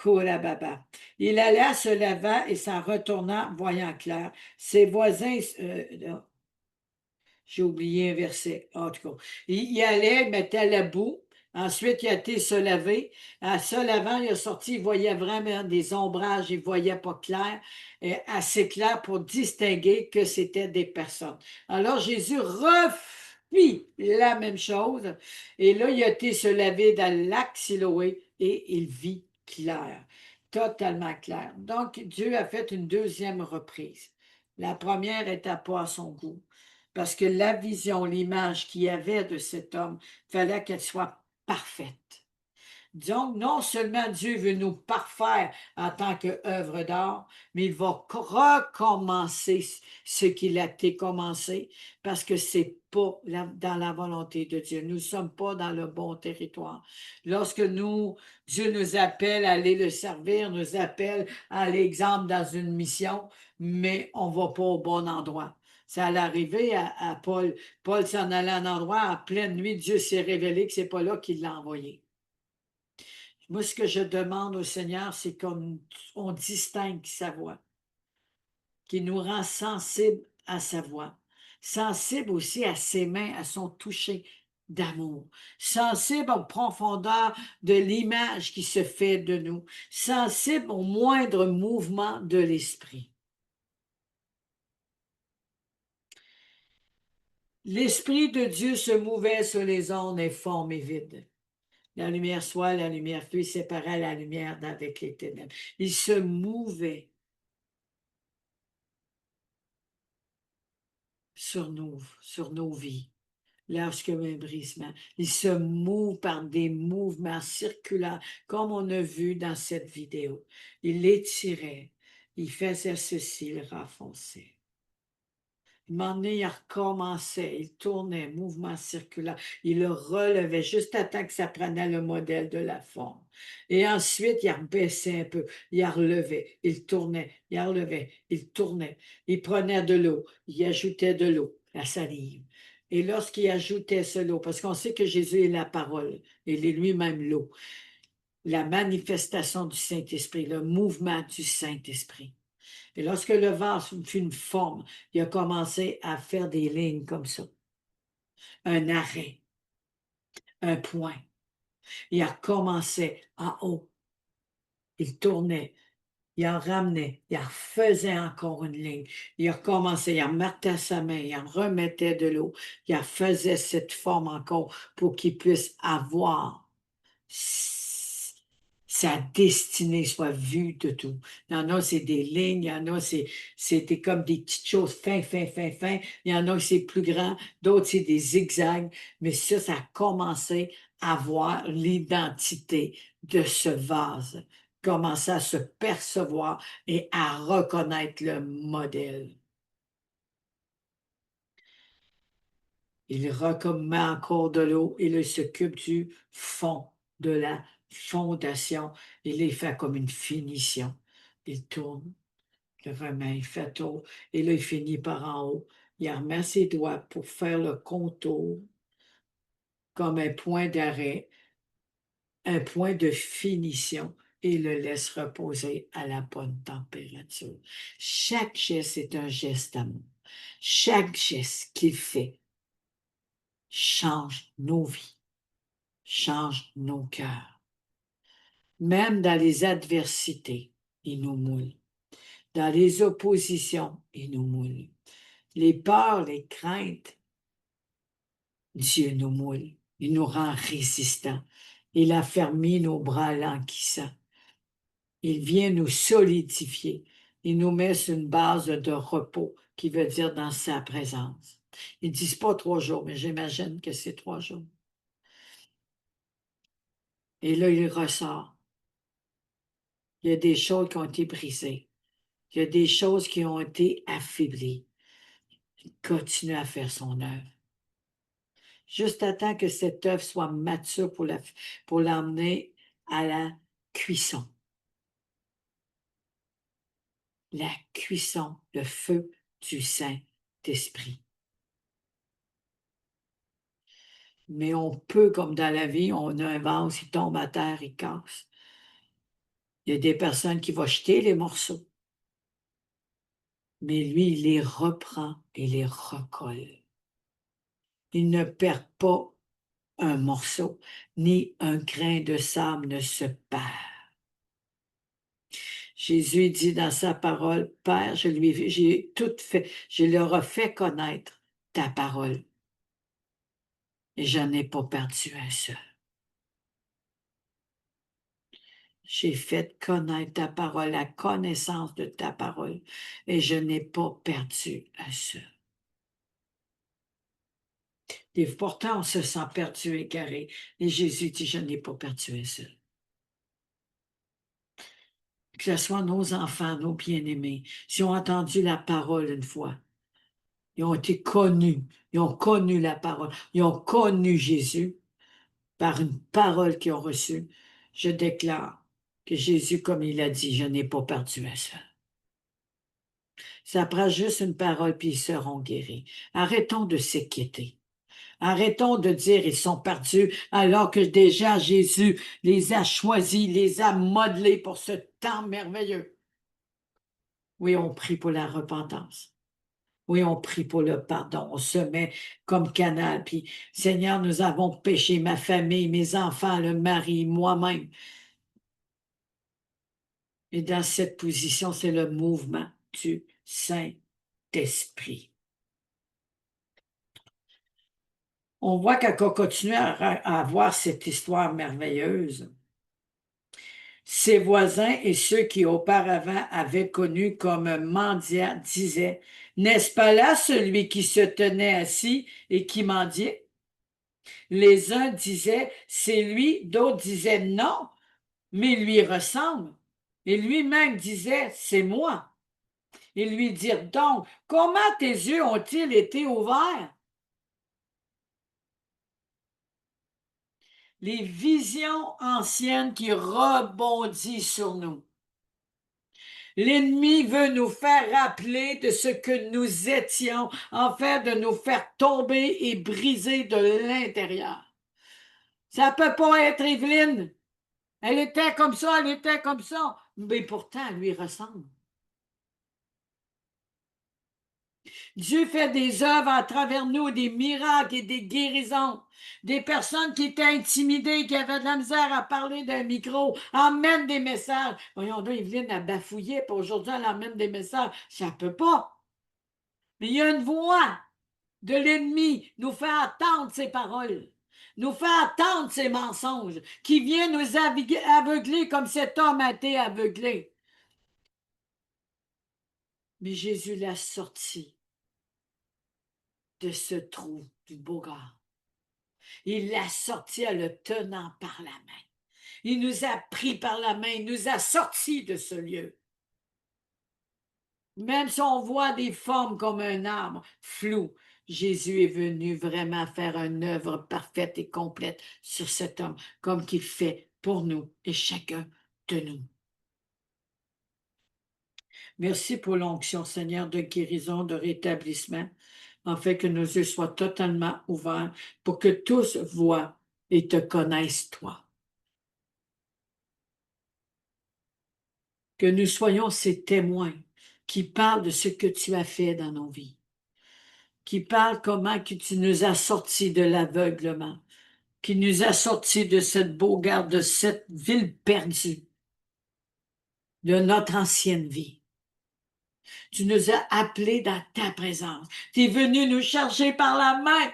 A: Baba. Il alla se lavant et s'en retournant, voyant clair. Ses voisins, j'ai oublié un verset, en tout cas. Il allait, il mettait la boue. Ensuite, il a été se laver. En se lavant, il est sorti, il voyait vraiment des ombrages, il ne voyait pas clair, assez clair pour distinguer que c'était des personnes. Alors, Jésus refit la même chose. Et là, il a été se laver dans le lac Siloé et il vit clair, totalement clair. Donc, Dieu a fait une deuxième reprise. La première n'était pas à son goût. Parce que la vision, l'image qu'il y avait de cet homme, fallait qu'elle soit parfaite. Donc, non seulement Dieu veut nous parfaire en tant qu'œuvre d'art, mais il va recommencer ce qu'il a été commencé parce que c'est pas dans la volonté de Dieu. Nous ne sommes pas dans le bon territoire. Lorsque Dieu nous appelle à aller le servir, nous appelle à l'exemple dans une mission, mais on ne va pas au bon endroit. Ça allait arriver à Paul. Paul s'en allait à un endroit, en pleine nuit, Dieu s'est révélé que ce n'est pas là qu'il l'a envoyé. Moi, ce que je demande au Seigneur, c'est qu'on distingue sa voix, qu'il nous rend sensibles à sa voix, sensibles aussi à ses mains, à son toucher d'amour, sensibles aux profondeurs de l'image qui se fait de nous, sensibles au moindre mouvement de l'esprit. L'Esprit de Dieu se mouvait sur les ondes informes et vides. La lumière soit, la lumière fut, séparait la lumière d'avec les ténèbres. Il se mouvait sur nos vies, lorsque un brisement. Il se mouve par des mouvements circulaires, comme on a vu dans cette vidéo. Il l'étirait, il faisait ceci, il renfonçait. Un moment donné, il recommençait, il tournait, mouvement circulaire, il le relevait juste à temps que ça prenait le modèle de la forme. Et ensuite, il rebaissait un peu, il relevait, il tournait, il relevait, il tournait. Il prenait de l'eau, il ajoutait de l'eau, la salive. Et lorsqu'il ajoutait ce l'eau, parce qu'on sait que Jésus est la parole, il est lui-même l'eau, la manifestation du Saint-Esprit, le mouvement du Saint-Esprit. Et lorsque le vase fut une forme, il a commencé à faire des lignes comme ça. Un arrêt, un point. Il a commencé en haut. Il tournait, il en ramenait, il en refaisait encore une ligne. Il a recommencé, il remettait sa main, il en remettait de l'eau. Il en faisait cette forme encore pour qu'il puisse avoir sa destinée soit vue de tout. Il y en a, c'est des lignes, il y en a, c'était comme des petites choses fin. Il y en a, c'est plus grand, d'autres, c'est des zigzags. Mais ça a commencé à voir l'identité de ce vase, commencer à se percevoir et à reconnaître le modèle. Il recommence encore de l'eau et il s'occupe du fond de la fondation. Il les fait comme une finition. Il tourne, le remet, il fait tour, et là, il finit par en haut. Il remet ses doigts pour faire le contour comme un point d'arrêt, un point de finition et le laisse reposer à la bonne température. Chaque geste est un geste d'amour. Chaque geste qu'il fait change nos vies, change nos cœurs. Même dans les adversités, il nous moule. Dans les oppositions, il nous moule. Les peurs, les craintes, Dieu nous moule. Il nous rend résistants. Il affermit nos bras languissants. Il vient nous solidifier. Il nous met sur une base de repos, qui veut dire dans sa présence. Ils ne disent pas 3 jours, mais j'imagine que c'est 3 jours. Et là, il ressort. Il y a des choses qui ont été brisées. Il y a des choses qui ont été affaiblies. Il continue à faire son œuvre. Juste à temps que cette œuvre soit mature pour l'emmener à la cuisson. La cuisson, le feu du Saint-Esprit. Mais on peut, comme dans la vie, on a un vase, il tombe à terre, il casse. Il y a des personnes qui vont jeter les morceaux. Mais lui, il les reprend et les recolle. Il ne perd pas un morceau, ni un grain de sable ne se perd. Jésus dit dans sa parole, Père, j'ai tout fait, je leur ai fait connaître ta parole. Et je n'en ai pas perdu un seul. J'ai fait connaître ta parole, la connaissance de ta parole, et je n'ai pas perdu un seul. Et pourtant, on se sent perdu, égaré. Et Jésus dit, je n'ai pas perdu un seul. Que ce soit nos enfants, nos bien-aimés, s'ils ont entendu la parole une fois, ils ont été connus, ils ont connu la parole, ils ont connu Jésus par une parole qu'ils ont reçue. Je déclare que Jésus, comme il a dit, je n'ai pas perdu un seul. Ça prend juste une parole, puis ils seront guéris. Arrêtons de s'inquiéter. Arrêtons de dire ils sont perdus, alors que déjà Jésus les a choisis, les a modelés pour ce temps merveilleux. Oui, on prie pour la repentance. Oui, on prie pour le pardon. On se met comme canal. Puis, Seigneur, nous avons péché, ma famille, mes enfants, le mari, moi-même. Et dans cette position, c'est le mouvement du Saint-Esprit. On voit qu'on continue à voir cette histoire merveilleuse. Ses voisins et ceux qui auparavant avaient connu comme mendiant disaient, « N'est-ce pas là celui qui se tenait assis et qui mendiait? » Les uns disaient, « C'est lui », d'autres disaient, « Non, mais il lui ressemble. » Et lui-même disait, « C'est moi. » Ils lui dirent donc, « Comment tes yeux ont-ils été ouverts? » Les visions anciennes qui rebondissent sur nous. L'ennemi veut nous faire rappeler de ce que nous étions, afin de nous faire tomber et briser de l'intérieur. Ça peut pas être Evelyne. Elle était comme ça, elle était comme ça. Mais pourtant, elle lui ressemble. Dieu fait des œuvres à travers nous, des miracles et des guérisons. Des personnes qui étaient intimidées, qui avaient de la misère à parler d'un micro, emmènent des messages. Voyons donc, Evelyne a bafouillé, puis aujourd'hui, elle emmène des messages. Ça ne peut pas. Mais il y a une voix de l'ennemi nous fait attendre ses paroles, nous fait attendre ses mensonges, qui vient nous aveugler comme cet homme a été aveuglé. Mais Jésus l'a sorti de ce trou du Bogart. Il l'a sorti en le tenant par la main. Il nous a pris par la main, il nous a sortis de ce lieu. Même si on voit des formes comme un arbre flou, Jésus est venu vraiment faire une œuvre parfaite et complète sur cet homme, comme qu'il fait pour nous et chacun de nous. Merci pour l'onction, Seigneur, de guérison, de rétablissement. afin que nos yeux soient totalement ouverts pour que tous voient et te connaissent, toi. Que nous soyons ces témoins qui parlent de ce que tu as fait dans nos vies, qui parlent comment que tu nous as sortis de l'aveuglement, qui nous a sortis de cette bourgade, de cette ville perdue, de notre ancienne vie. Tu nous as appelés dans ta présence. Tu es venu nous chercher par la main.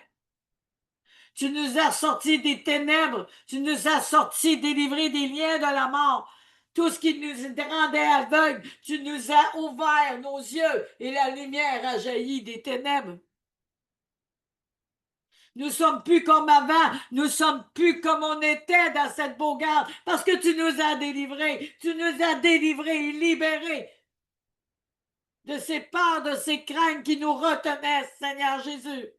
A: Tu nous as sortis des ténèbres. Tu nous as sortis, délivrés des liens de la mort. Tout ce qui nous rendait aveugles, tu nous as ouvert nos yeux et la lumière a jailli des ténèbres. Nous sommes plus comme avant. Nous sommes plus comme on était dans cette bourgade parce que tu nous as délivrés. Tu nous as délivrés et libérés de ces peurs, de ces craintes qui nous retenaient, Seigneur Jésus.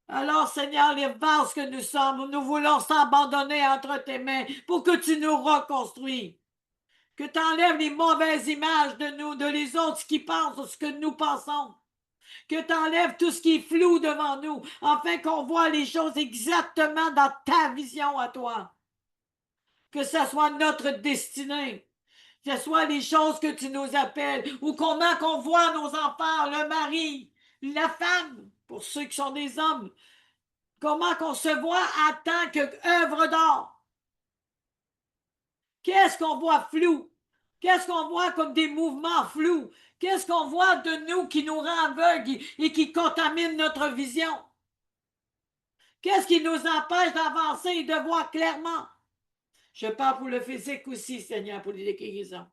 A: Alors, Seigneur, les vases que nous sommes, nous voulons s'abandonner entre tes mains pour que tu nous reconstruis. Que tu enlèves les mauvaises images de nous, de les autres qui pensent ce que nous pensons. Que tu enlèves tout ce qui est flou devant nous, afin qu'on voit les choses exactement dans ta vision à toi. Que ce soit notre destinée. Que ce soit les choses que tu nous appelles, ou comment qu'on voit nos enfants, le mari, la femme, pour ceux qui sont des hommes. Comment qu'on se voit en tant qu'œuvre d'art. Qu'est-ce qu'on voit flou? Qu'est-ce qu'on voit comme des mouvements flous? Qu'est-ce qu'on voit de nous qui nous rend aveugles et qui contamine notre vision? Qu'est-ce qui nous empêche d'avancer et de voir clairement? Je parle pour le physique aussi, Seigneur, pour les guérisons.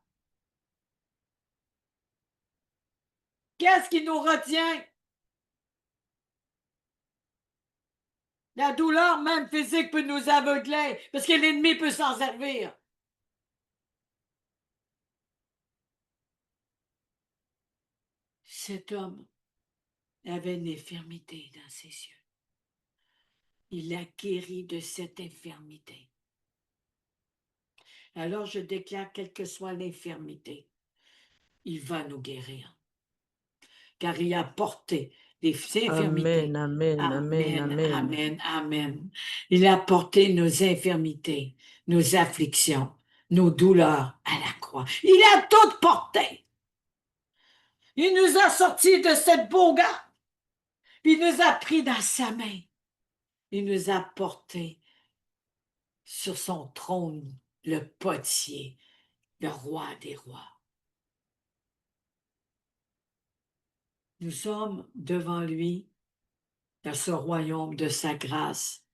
A: Qu'est-ce qui nous retient? La douleur, même physique, peut nous aveugler parce que l'ennemi peut s'en servir. Cet homme avait une infirmité dans ses yeux. Il a guéri de cette infirmité. Alors je déclare, quelle que soit l'infirmité, il va nous guérir. Car il a porté les infirmités.
B: Amen, amen, amen,
A: Amen,
B: amen.
A: amen, amen. Il a porté nos infirmités, nos afflictions, nos douleurs à la croix. Il a tout porté. Il nous a sortis de cette bourgade. Il nous a pris dans sa main. Il nous a portés sur son trône, le potier, le roi des rois. Nous sommes devant lui, dans ce royaume de sa grâce,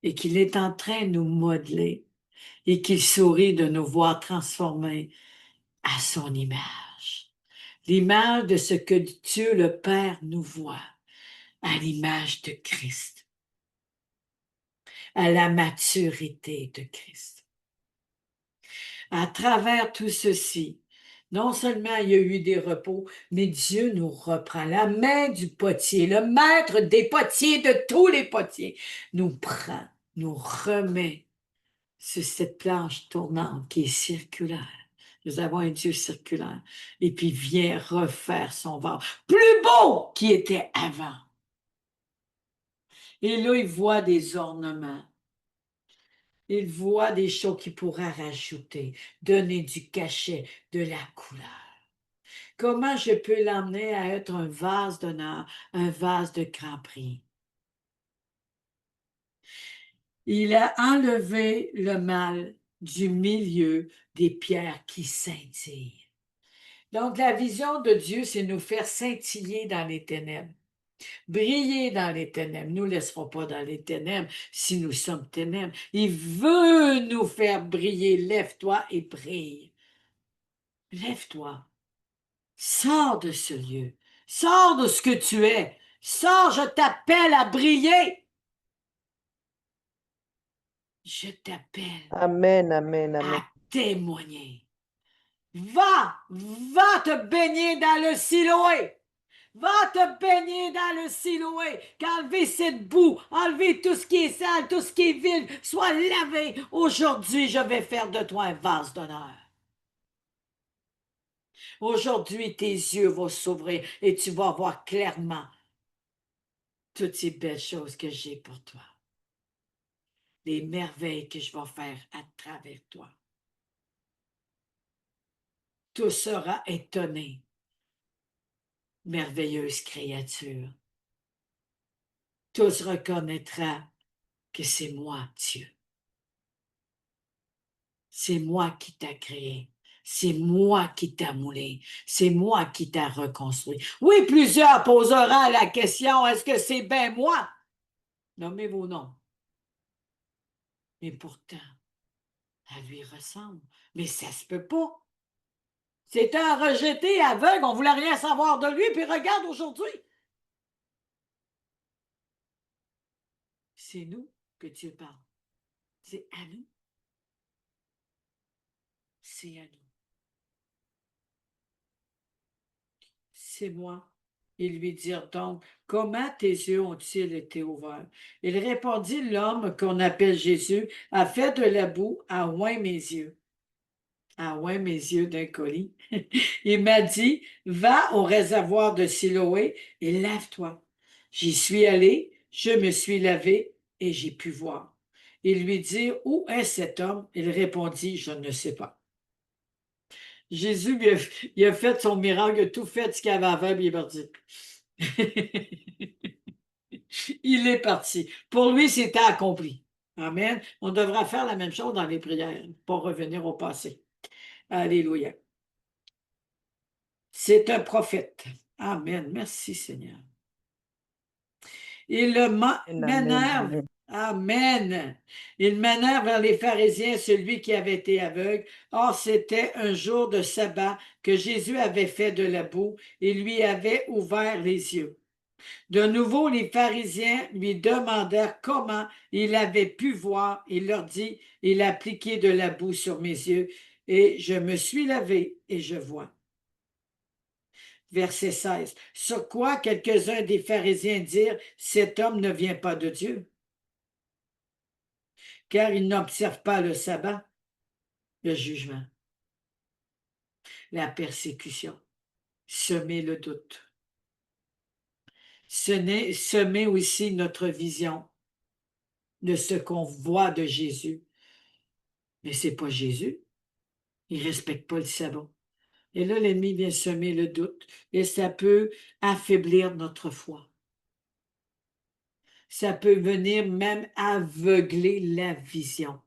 A: et qu'il est en train de nous modeler, et qu'il sourit de nous voir transformés à son image. L'image de ce que Dieu le Père nous voit, à l'image de Christ, à la maturité de Christ. À travers tout ceci, non seulement il y a eu des repos, mais Dieu nous reprend. La main du potier, le maître des potiers, de tous les potiers, nous prend, nous remet sur cette planche tournante qui est circulaire. Nous avons un Dieu circulaire. Et puis vient refaire son ventre plus beau qu'il était avant. Et là, il voit des ornements. Il voit des choses qu'il pourra rajouter, donner du cachet, de la couleur. Comment je peux l'emmener à être un vase d'honneur, un vase de grand prix? Il a enlevé le mal du milieu des pierres qui scintillent. Donc, la vision de Dieu, c'est nous faire scintiller dans les ténèbres, briller dans les ténèbres. Nous ne laisserons pas dans les ténèbres si nous sommes ténèbres. Il veut nous faire briller. Lève-toi et brille. Lève-toi. Sors de ce lieu. Sors de ce que tu es. Sors, je t'appelle à briller. Je t'appelle
B: Amen, amen, amen.
A: à témoigner. Va te baigner dans le Siloé. Va te baigner dans le Siloé, qu'enlever cette boue, enlever tout ce qui est sale, tout ce qui est vide, soit lavé. Aujourd'hui, je vais faire de toi un vase d'honneur. Aujourd'hui, tes yeux vont s'ouvrir et tu vas voir clairement toutes ces belles choses que j'ai pour toi. Les merveilles que je vais faire à travers toi. Tout sera étonné. Merveilleuse créature. Tous reconnaîtront que c'est moi, Dieu. C'est moi qui t'a créé. C'est moi qui t'a moulé. C'est moi qui t'a reconstruit. Oui, plusieurs poseront la question, est-ce que c'est bien moi? Nommez vos noms. Mais pourtant, elle lui ressemble. Mais ça se peut pas. C'est un rejeté aveugle, on ne voulait rien savoir de lui, puis regarde aujourd'hui. C'est nous que Dieu parle. C'est à nous. C'est à nous. C'est moi. Ils lui dirent donc, comment tes yeux ont-ils été ouverts? Il répondit, l'homme qu'on appelle Jésus a fait de la boue à oint mes yeux. À oint mes yeux d'un colis. Il m'a dit, va au réservoir de Siloé et lave-toi. J'y suis allé, je me suis lavé et j'ai pu voir. Il lui dit, où est cet homme? Il répondit, je ne sais pas. Jésus, il a fait son miracle, il a tout fait ce qu'il avait à faire, puis il est parti. Il est parti. Pour lui, c'était accompli. Amen. On devra faire la même chose dans les prières, pas revenir au passé. Alléluia. C'est un prophète. Amen. Merci, Seigneur. Il le
B: Amen.
A: m'énerve.
B: Amen.
A: Amen. Il m'énerve vers les pharisiens, celui qui avait été aveugle. Or, c'était un jour de sabbat que Jésus avait fait de la boue et lui avait ouvert les yeux. De nouveau, les pharisiens lui demandèrent comment il avait pu voir. Il leur dit, il a appliqué de la boue sur mes yeux et je me suis lavé et je vois. Verset 16. Sur quoi quelques-uns des pharisiens dirent, cet homme ne vient pas de Dieu, car il n'observe pas le sabbat, le jugement, la persécution, semer le doute. Semer aussi notre vision de ce qu'on voit de Jésus. Mais ce n'est pas Jésus. Il ne respecte pas le sabbat. Et là, l'ennemi vient semer le doute et ça peut affaiblir notre foi. Ça peut venir même aveugler la vision.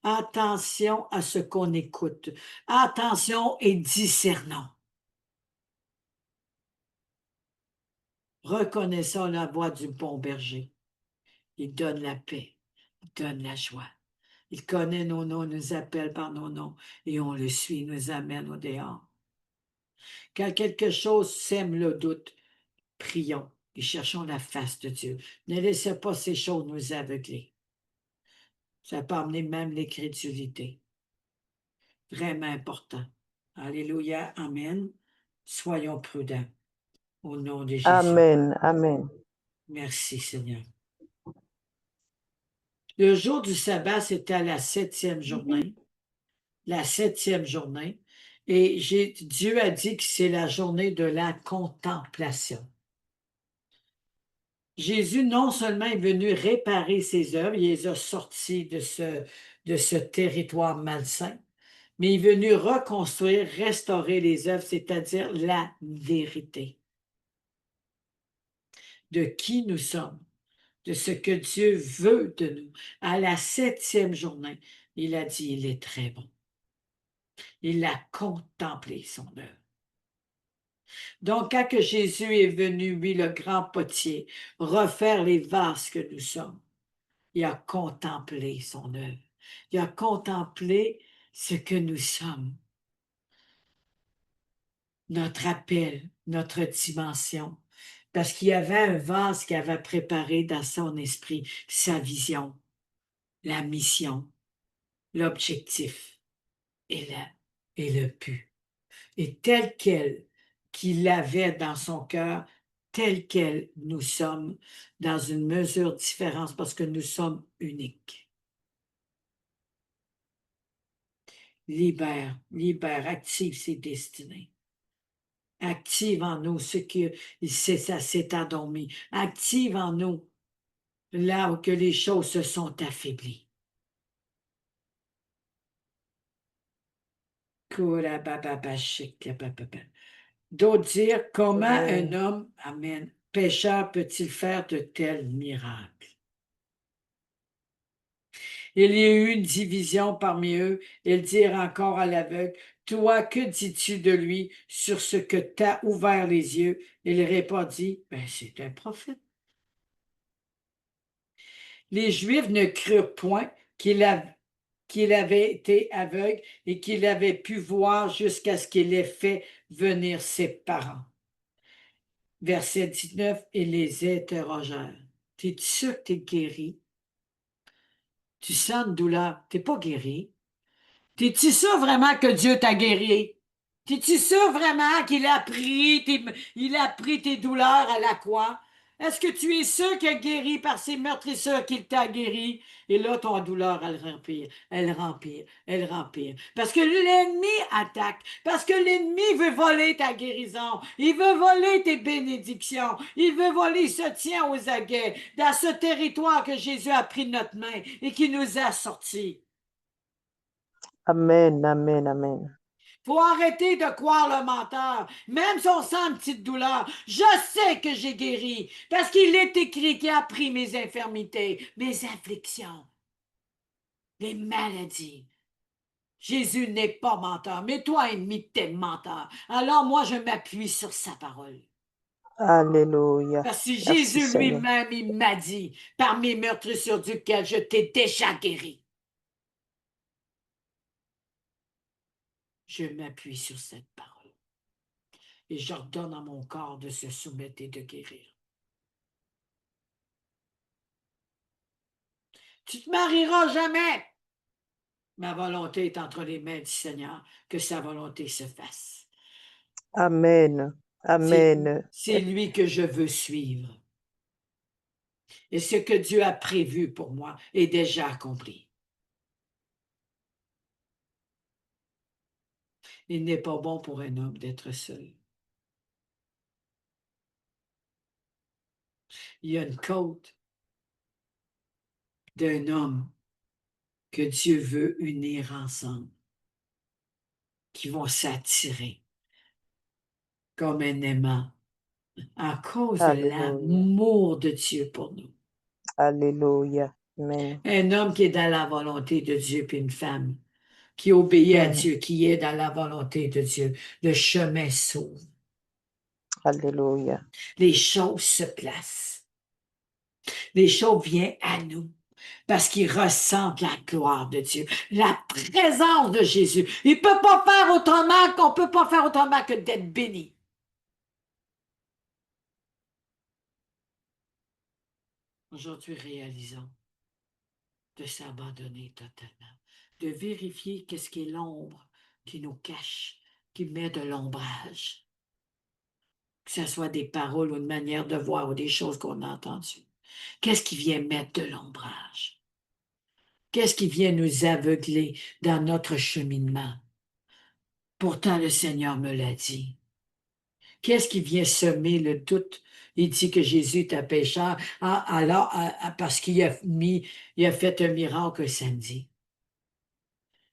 A: Attention à ce qu'on écoute. Attention et discernons. Reconnaissons la voix du bon berger. Il donne la paix, il donne la joie. Il connaît nos noms, nous appelle par nos noms et on le suit, nous amène au dehors. Quand quelque chose sème le doute, prions et cherchons la face de Dieu. Ne laissez pas ces choses nous aveugler. Ça peut amener même l'incrédulité. Vraiment important. Alléluia, amen. Soyons prudents. Au nom de Jésus.
B: Amen. Amen.
A: Merci, Seigneur. Le jour du sabbat, c'était la 7e journée. La 7e journée. Et Dieu a dit que c'est la journée de la contemplation. Jésus, non seulement est venu réparer ses œuvres, il les a sortis de ce territoire malsain, mais il est venu reconstruire, restaurer les œuvres, c'est-à-dire la vérité de qui nous sommes, de ce que Dieu veut de nous. À la 7e journée, il a dit, il est très bon. Il a contemplé son œuvre. Donc, quand que Jésus est venu, lui, le grand potier, refaire les vases que nous sommes, il a contemplé son œuvre. Il a contemplé ce que nous sommes. Notre appel, notre dimension. Parce qu'il y avait un vase qu'il avait préparé dans son esprit, sa vision, la mission, l'objectif et le but. Et tel quel qu'il avait dans son cœur, tel quel nous sommes, dans une mesure différente, parce que nous sommes uniques. Libère, active ses destinées. Active en nous ce qui ça s'est endormi. Active en nous là où que les choses se sont affaiblies. D'autres dire, comment un homme, amen, pécheur peut-il faire de tels miracles? Il y a eu une division parmi eux. Ils dirent encore à l'aveugle, toi, que dis-tu de lui sur ce que t'as ouvert les yeux? Il répondit, ben, c'est un prophète. Les Juifs ne crurent point qu'il avait été aveugle et qu'il avait pu voir jusqu'à ce qu'il ait fait venir ses parents. Verset 19, et les interrogèrent. T'es sûr que t'es guéri? Tu sens une douleur, t'es pas guéri. T'es-tu sûr vraiment que Dieu t'a guéri? T'es-tu sûr vraiment qu'il il a pris tes douleurs à la croix? Est-ce que tu es sûr qu'il a guéri par ses meurtrisseurs qu'il t'a guéri? Et là, ton douleur, elle rempire, elle rempire, elle rempire. Parce que l'ennemi attaque, parce que l'ennemi veut voler ta guérison, il veut voler tes bénédictions, il veut voler, il se tient aux aguets dans ce territoire que Jésus a pris de notre main et qui nous a sortis.
B: Amen, amen, amen.
A: Faut arrêter de croire le menteur, même si on sent une petite douleur. Je sais que j'ai guéri, parce qu'il est écrit qu'il a pris mes infirmités, mes afflictions, les maladies. Jésus n'est pas menteur, mais toi, ennemi, t'es menteur. Alors moi, je m'appuie sur sa parole.
B: Alléluia.
A: Parce que
B: Merci,
A: Jésus
B: Seigneur.
A: lui-même, il m'a dit, par mes meurtrissures duquel je t'ai déjà guéri. Je m'appuie sur cette parole. Et j'ordonne à mon corps de se soumettre et de guérir. Tu te marieras jamais. Ma volonté est entre les mains du Seigneur, que sa volonté se fasse.
B: Amen, amen.
A: C'est lui que je veux suivre. Et ce que Dieu a prévu pour moi est déjà accompli. Il n'est pas bon pour un homme d'être seul. Il y a une côte d'un homme que Dieu veut unir ensemble, qui vont s'attirer comme un aimant à cause de
B: Alléluia.
A: l'amour de Dieu pour nous.
B: Alléluia. Amen.
A: Un homme qui est dans la volonté de Dieu, puis une femme qui obéit à Dieu, qui est dans la volonté de Dieu. Le chemin s'ouvre.
B: Alléluia.
A: Les choses se placent. Les choses viennent à nous parce qu'ils ressentent la gloire de Dieu, la présence de Jésus. Il ne peut pas faire autrement qu'on ne peut pas faire autrement que d'être béni. Aujourd'hui, réalisons de s'abandonner totalement, de vérifier qu'est-ce qui est l'ombre qui nous cache, qui met de l'ombrage. Que ce soit des paroles ou une manière de voir ou des choses qu'on a entendues. Qu'est-ce qui vient mettre de l'ombrage? Qu'est-ce qui vient nous aveugler dans notre cheminement? Pourtant, le Seigneur me l'a dit. Qu'est-ce qui vient semer le doute? Il dit que Jésus est un pécheur, parce qu'il il a fait un miracle samedi.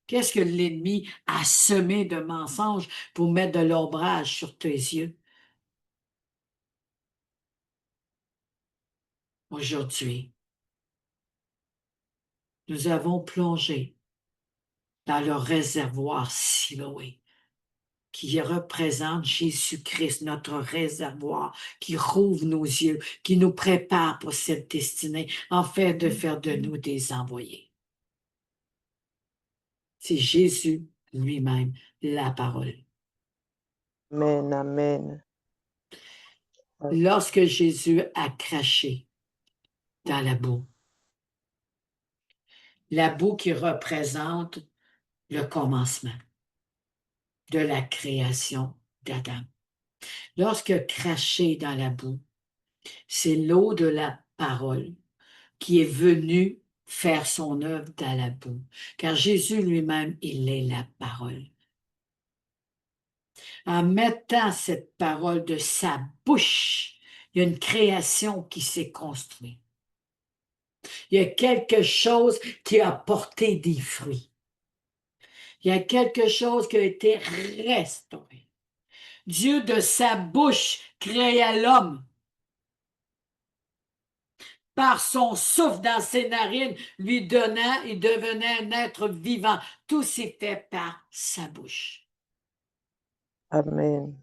A: Qu'est-ce que l'ennemi a semé de mensonges pour mettre de l'ombrage sur tes yeux? Aujourd'hui, nous avons plongé dans le réservoir Siloé, qui représente Jésus-Christ, notre réservoir, qui rouvre nos yeux, qui nous prépare pour cette destinée, en fait de faire de nous des envoyés. C'est Jésus lui-même, la parole.
B: Amen, amen.
A: Lorsque Jésus a craché dans la boue qui représente le commencement de la création d'Adam. Lorsque craché dans la boue, c'est l'eau de la parole qui est venue faire son œuvre dans la boue. Car Jésus lui-même, il est la parole. En mettant cette parole de sa bouche, il y a une création qui s'est construite. Il y a quelque chose qui a porté des fruits. Il y a quelque chose qui a été restauré. Dieu, de sa bouche, créa l'homme. Par son souffle dans ses narines, lui donnant, il devenait un être vivant. Tout s'est fait par sa bouche.
B: Amen.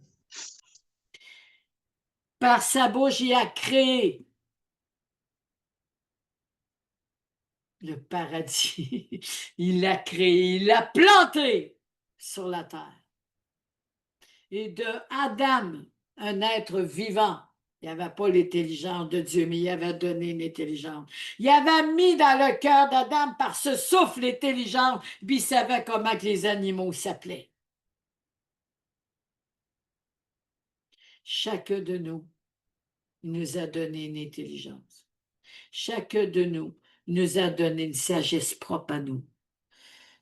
A: Par sa bouche, il a créé le paradis. Il l'a créé, il l'a planté sur la terre. Et de Adam, un être vivant, il n'y avait pas l'intelligence de Dieu, mais il avait donné une intelligence. Il avait mis dans le cœur d'Adam par ce souffle intelligent, puis il savait comment que les animaux s'appelaient. Chacun de nous, il nous a donné une intelligence. Chacun de nous nous a donné une sagesse propre à nous.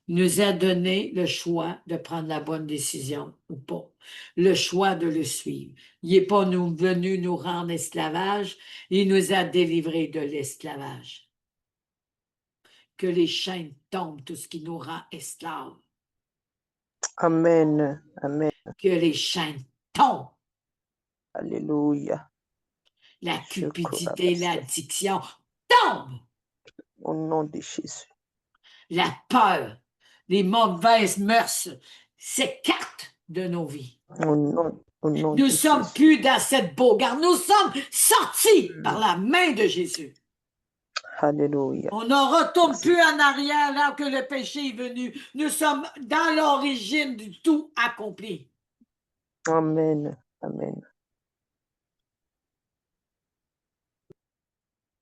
A: Nous a donné le choix de prendre la bonne décision ou pas, le choix de le suivre. Il n'est pas venu nous rendre esclavage, il nous a délivrés de l'esclavage. Que les chaînes tombent, tout ce qui nous rend esclaves.
B: Amen. Amen.
A: Que les chaînes tombent.
B: Alléluia.
A: La cupidité, l'addiction tombe.
B: Au nom de Jésus.
A: La peur, les mauvaises mœurs s'écartent de nos vies.
B: Au nom
A: Nous
B: de
A: sommes
B: Jésus.
A: plus dans cette bogarde. Nous sommes sortis par la main de Jésus.
B: Alléluia.
A: On ne retourne plus en arrière là que le péché est venu. Nous sommes dans l'origine du tout accompli.
B: Amen. Amen.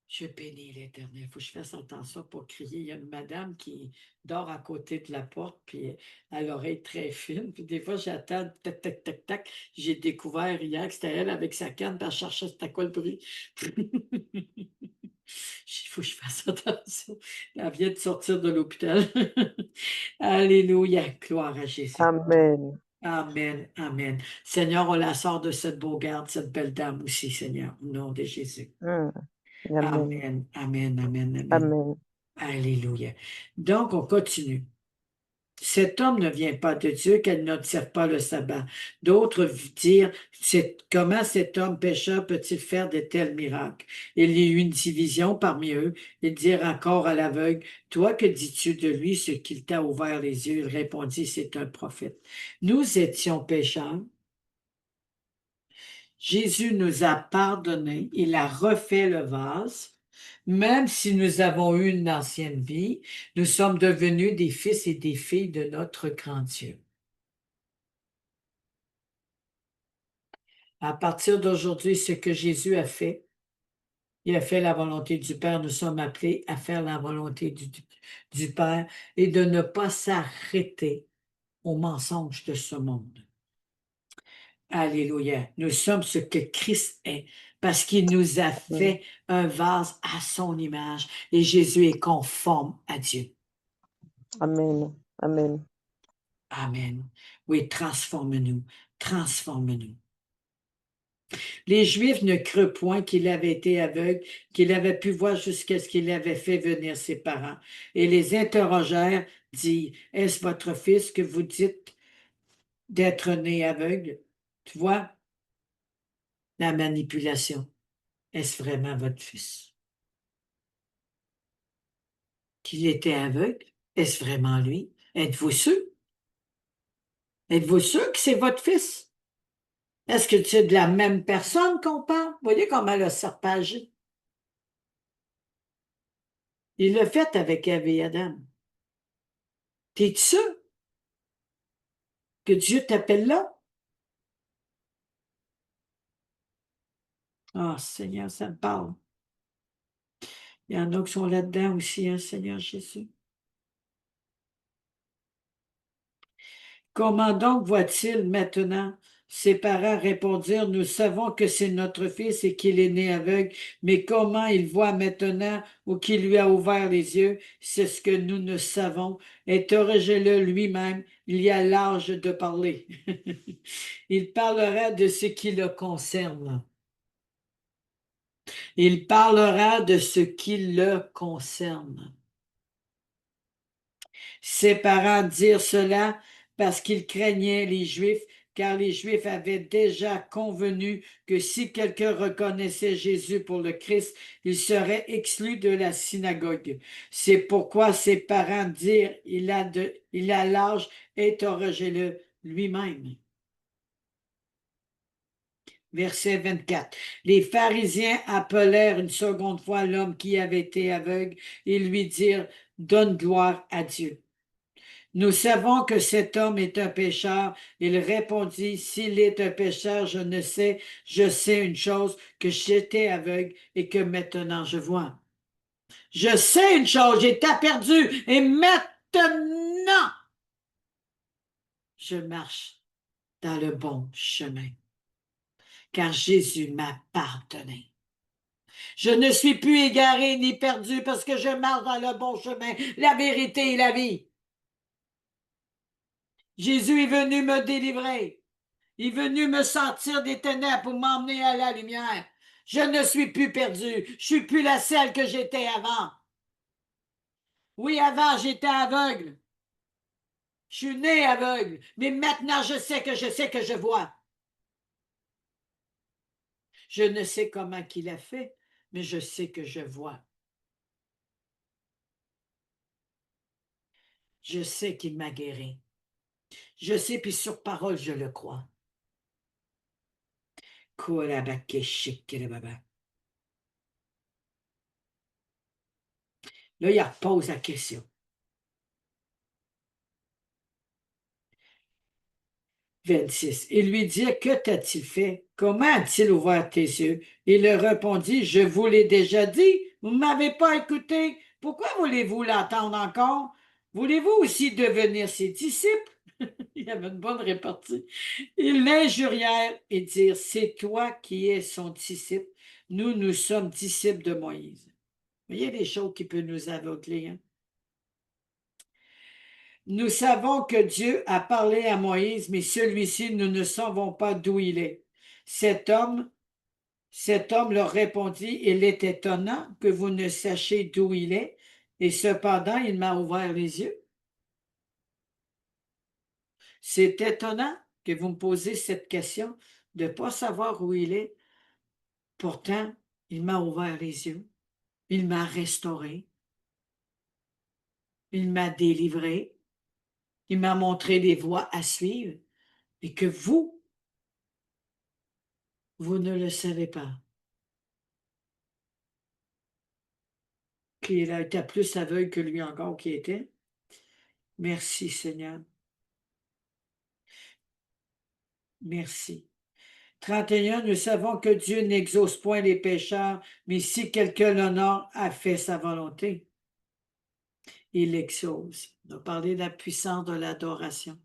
A: Je bénis l'Éternel. Il faut que je fasse attention pour crier. Il y a une madame qui dort à côté de la porte, puis elle a l'oreille très fine. Puis des fois, j'attends, tac, tac, tac, tac. J'ai découvert hier que c'était elle avec sa canne, puis elle cherchait c'était quoi le bruit. Il faut que je fasse attention. Elle vient de sortir de l'hôpital. Alléluia. Gloire à Jésus.
B: Amen.
A: Amen. Amen. Seigneur, on la sort de cette beau garde, cette belle dame aussi, Seigneur, au nom de Jésus.
B: Amen.
A: Amen. Amen. Amen. Amen.
B: Amen.
A: Alléluia. Donc, on continue. Cet homme ne vient pas de Dieu, qu'elle n'observe pas le sabbat. D'autres dirent, comment cet homme pécheur peut-il faire de tels miracles? Il y eut une division parmi eux. Ils dirent encore à l'aveugle, toi, que dis-tu de lui, ce qu'il t'a ouvert les yeux? Il répondit, c'est un prophète. Nous étions pécheurs. Jésus nous a pardonné. Il a refait le vase. Même si nous avons eu une ancienne vie, nous sommes devenus des fils et des filles de notre grand Dieu. À partir d'aujourd'hui, ce que Jésus a fait, il a fait la volonté du Père. Nous sommes appelés à faire la volonté du Père et de ne pas s'arrêter aux mensonges de ce monde. Alléluia. Nous sommes ce que Christ est parce qu'il nous a fait un vase à son image et Jésus est conforme à Dieu.
B: Amen. Amen.
A: Amen. Oui, transforme-nous. Transforme-nous. Les Juifs ne crurent point qu'il avait été aveugle, qu'il avait pu voir jusqu'à ce qu'il avait fait venir ses parents. Et les interrogèrent, dit, est-ce votre fils que vous dites d'être né aveugle? Tu vois, la manipulation. Est-ce vraiment votre fils? Qu'il était aveugle? Est-ce vraiment lui? Êtes-vous sûr? Êtes-vous sûr que c'est votre fils? Est-ce que c'est de la même personne qu'on parle? Voyez comment le serpent agit. Il l'a fait avec Ève et Adam. T'es-tu sûr que Dieu t'appelle là? Ah, Seigneur, ça me parle. Il y en a qui sont là-dedans aussi, hein, Seigneur Jésus. Comment donc voit-il maintenant Ses parents répondirent, nous savons que c'est notre fils et qu'il est né aveugle, mais comment il voit maintenant ou qui lui a ouvert les yeux, c'est ce que nous ne savons. Interrogez-le lui-même, il y a l'âge de parler. Il parlera de ce qui le concerne. Il parlera de ce qui le concerne. Ses parents dirent cela parce qu'ils craignaient les Juifs, car les Juifs avaient déjà convenu que si quelqu'un reconnaissait Jésus pour le Christ, il serait exclu de la synagogue. C'est pourquoi ses parents dirent, il a l'âge, interrogez-le lui-même. Verset 24. Les pharisiens appelèrent une seconde fois l'homme qui avait été aveugle et lui dirent, donne gloire à Dieu. Nous savons que cet homme est un pécheur. Il répondit, s'il est un pécheur, je ne sais, je sais une chose, que j'étais aveugle et que maintenant je vois. Je sais une chose, j'étais perdu et maintenant je marche dans le bon chemin, car Jésus m'a pardonné. Je ne suis plus égaré ni perdu parce que je marche dans le bon chemin, la vérité et la vie. Jésus est venu me délivrer. Il est venu me sortir des ténèbres pour m'emmener à la lumière. Je ne suis plus perdu. Je suis plus la celle que j'étais avant. Oui, avant, j'étais aveugle. Je suis né aveugle. Mais maintenant, je sais que je vois. Je ne sais comment qu'il a fait, mais je sais que je vois. Je sais qu'il m'a guéri. Je sais, puis sur parole, je le crois. Là, il repose la question. 26. Il lui dit, que t'as-t-il fait? Comment a-t-il ouvert tes yeux? Il leur répondit, je vous l'ai déjà dit, vous ne m'avez pas écouté. Pourquoi voulez-vous l'entendre encore? Voulez-vous aussi devenir ses disciples? Il avait une bonne répartie. Ils l'injurièrent et dirent, c'est toi qui es son disciple. Nous sommes disciples de Moïse. Il y a des choses qui peuvent nous aveugler, hein? Nous savons que Dieu a parlé à Moïse, mais celui-ci, nous ne savons pas d'où il est. Cet homme leur répondit, il est étonnant que vous ne sachiez d'où il est, et cependant, il m'a ouvert les yeux. C'est étonnant que vous me posiez cette question de ne pas savoir où il est. Pourtant, il m'a ouvert les yeux. Il m'a restauré. Il m'a délivré. Il m'a montré les voies à suivre. Et que vous ne le savez pas. Qu'il a été plus aveugle que lui encore qui était. Merci, Seigneur. Merci. 31, nous savons que Dieu n'exauce point les pécheurs, mais si quelqu'un l'honore, a fait sa volonté, il l'exauce. On a parlé de la puissance de l'adoration.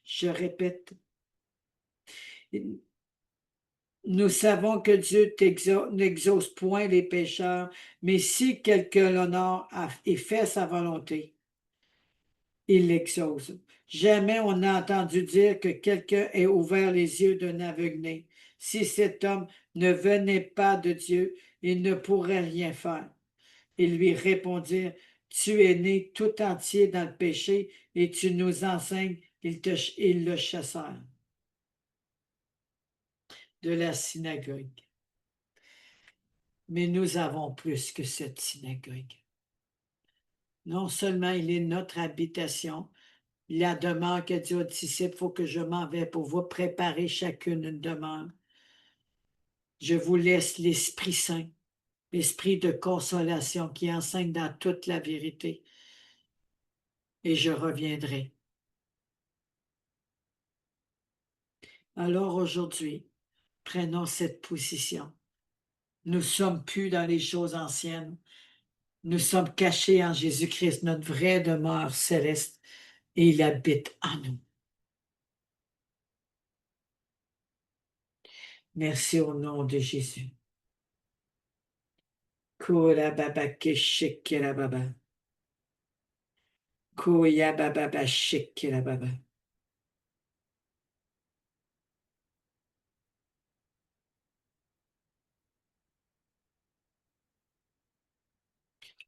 A: Je répète, nous savons que Dieu n'exauce point les pécheurs, mais si quelqu'un l'honore et fait sa volonté, il l'exauce. Jamais on n'a entendu dire que quelqu'un ait ouvert les yeux d'un aveugle. Si cet homme ne venait pas de Dieu, il ne pourrait rien faire. Ils lui répondirent, tu es né tout entier dans le péché et tu nous enseignes. Ils le chassèrent de la synagogue. Mais nous avons plus que cette synagogue. Non seulement il est notre habitation, la demeure qu'a dit aux disciples, il faut que je m'en vais pour vous préparer chacune une demeure. Je vous laisse l'Esprit Saint, l'Esprit de consolation qui enseigne dans toute la vérité. Et je reviendrai. Alors aujourd'hui, prenons cette position. Nous ne sommes plus dans les choses anciennes. Nous sommes cachés en Jésus-Christ, notre vraie demeure céleste, et il habite en nous. Merci au nom de Jésus. Kura baba keshikira baba. Kuya baba shikira baba.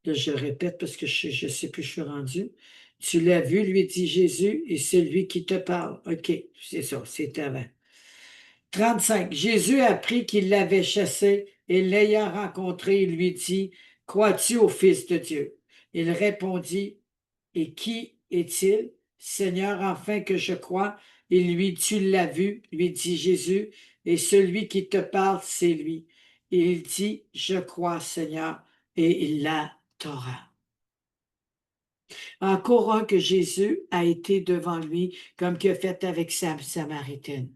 A: Là, je répète parce que je ne sais plus, je suis rendu. Tu l'as vu, lui dit Jésus, et c'est lui qui te parle. OK, c'est ça, c'est avant. 35. Jésus apprit qu'il l'avait chassé et l'ayant rencontré, il lui dit, crois-tu au Fils de Dieu? Il répondit, et qui est-il? Seigneur, enfin que je croie. Il lui, tu l'as vu, lui dit Jésus, et celui qui te parle, c'est lui. Et il dit, je crois, Seigneur, et il l'adora. Encore un que Jésus a été devant lui, comme qu'il a fait avec sa Samaritaine.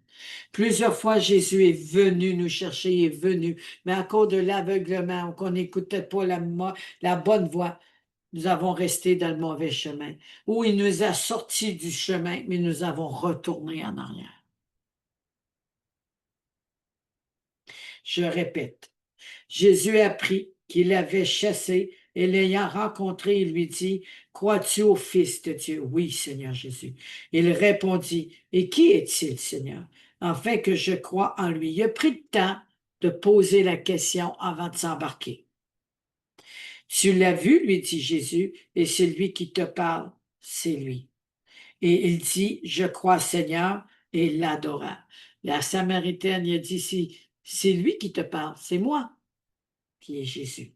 A: Plusieurs fois, Jésus est venu nous chercher, il est venu, mais à cause de l'aveuglement, qu'on n'écoutait pas la bonne voie, nous avons resté dans le mauvais chemin, où il nous a sortis du chemin, mais nous avons retourné en arrière. Je répète, Jésus apprit qu'il avait chassé et l'ayant rencontré, il lui dit, crois-tu au Fils de Dieu? Oui, Seigneur Jésus. Il répondit, et qui est-il, Seigneur? Afin que je croie en lui. Il a pris le temps de poser la question avant de s'embarquer. Tu l'as vu, lui dit Jésus, et c'est lui qui te parle, c'est lui. Et il dit, je crois, Seigneur, et il l'adora. La Samaritaine, il a dit, c'est lui qui te parle, c'est moi qui est Jésus.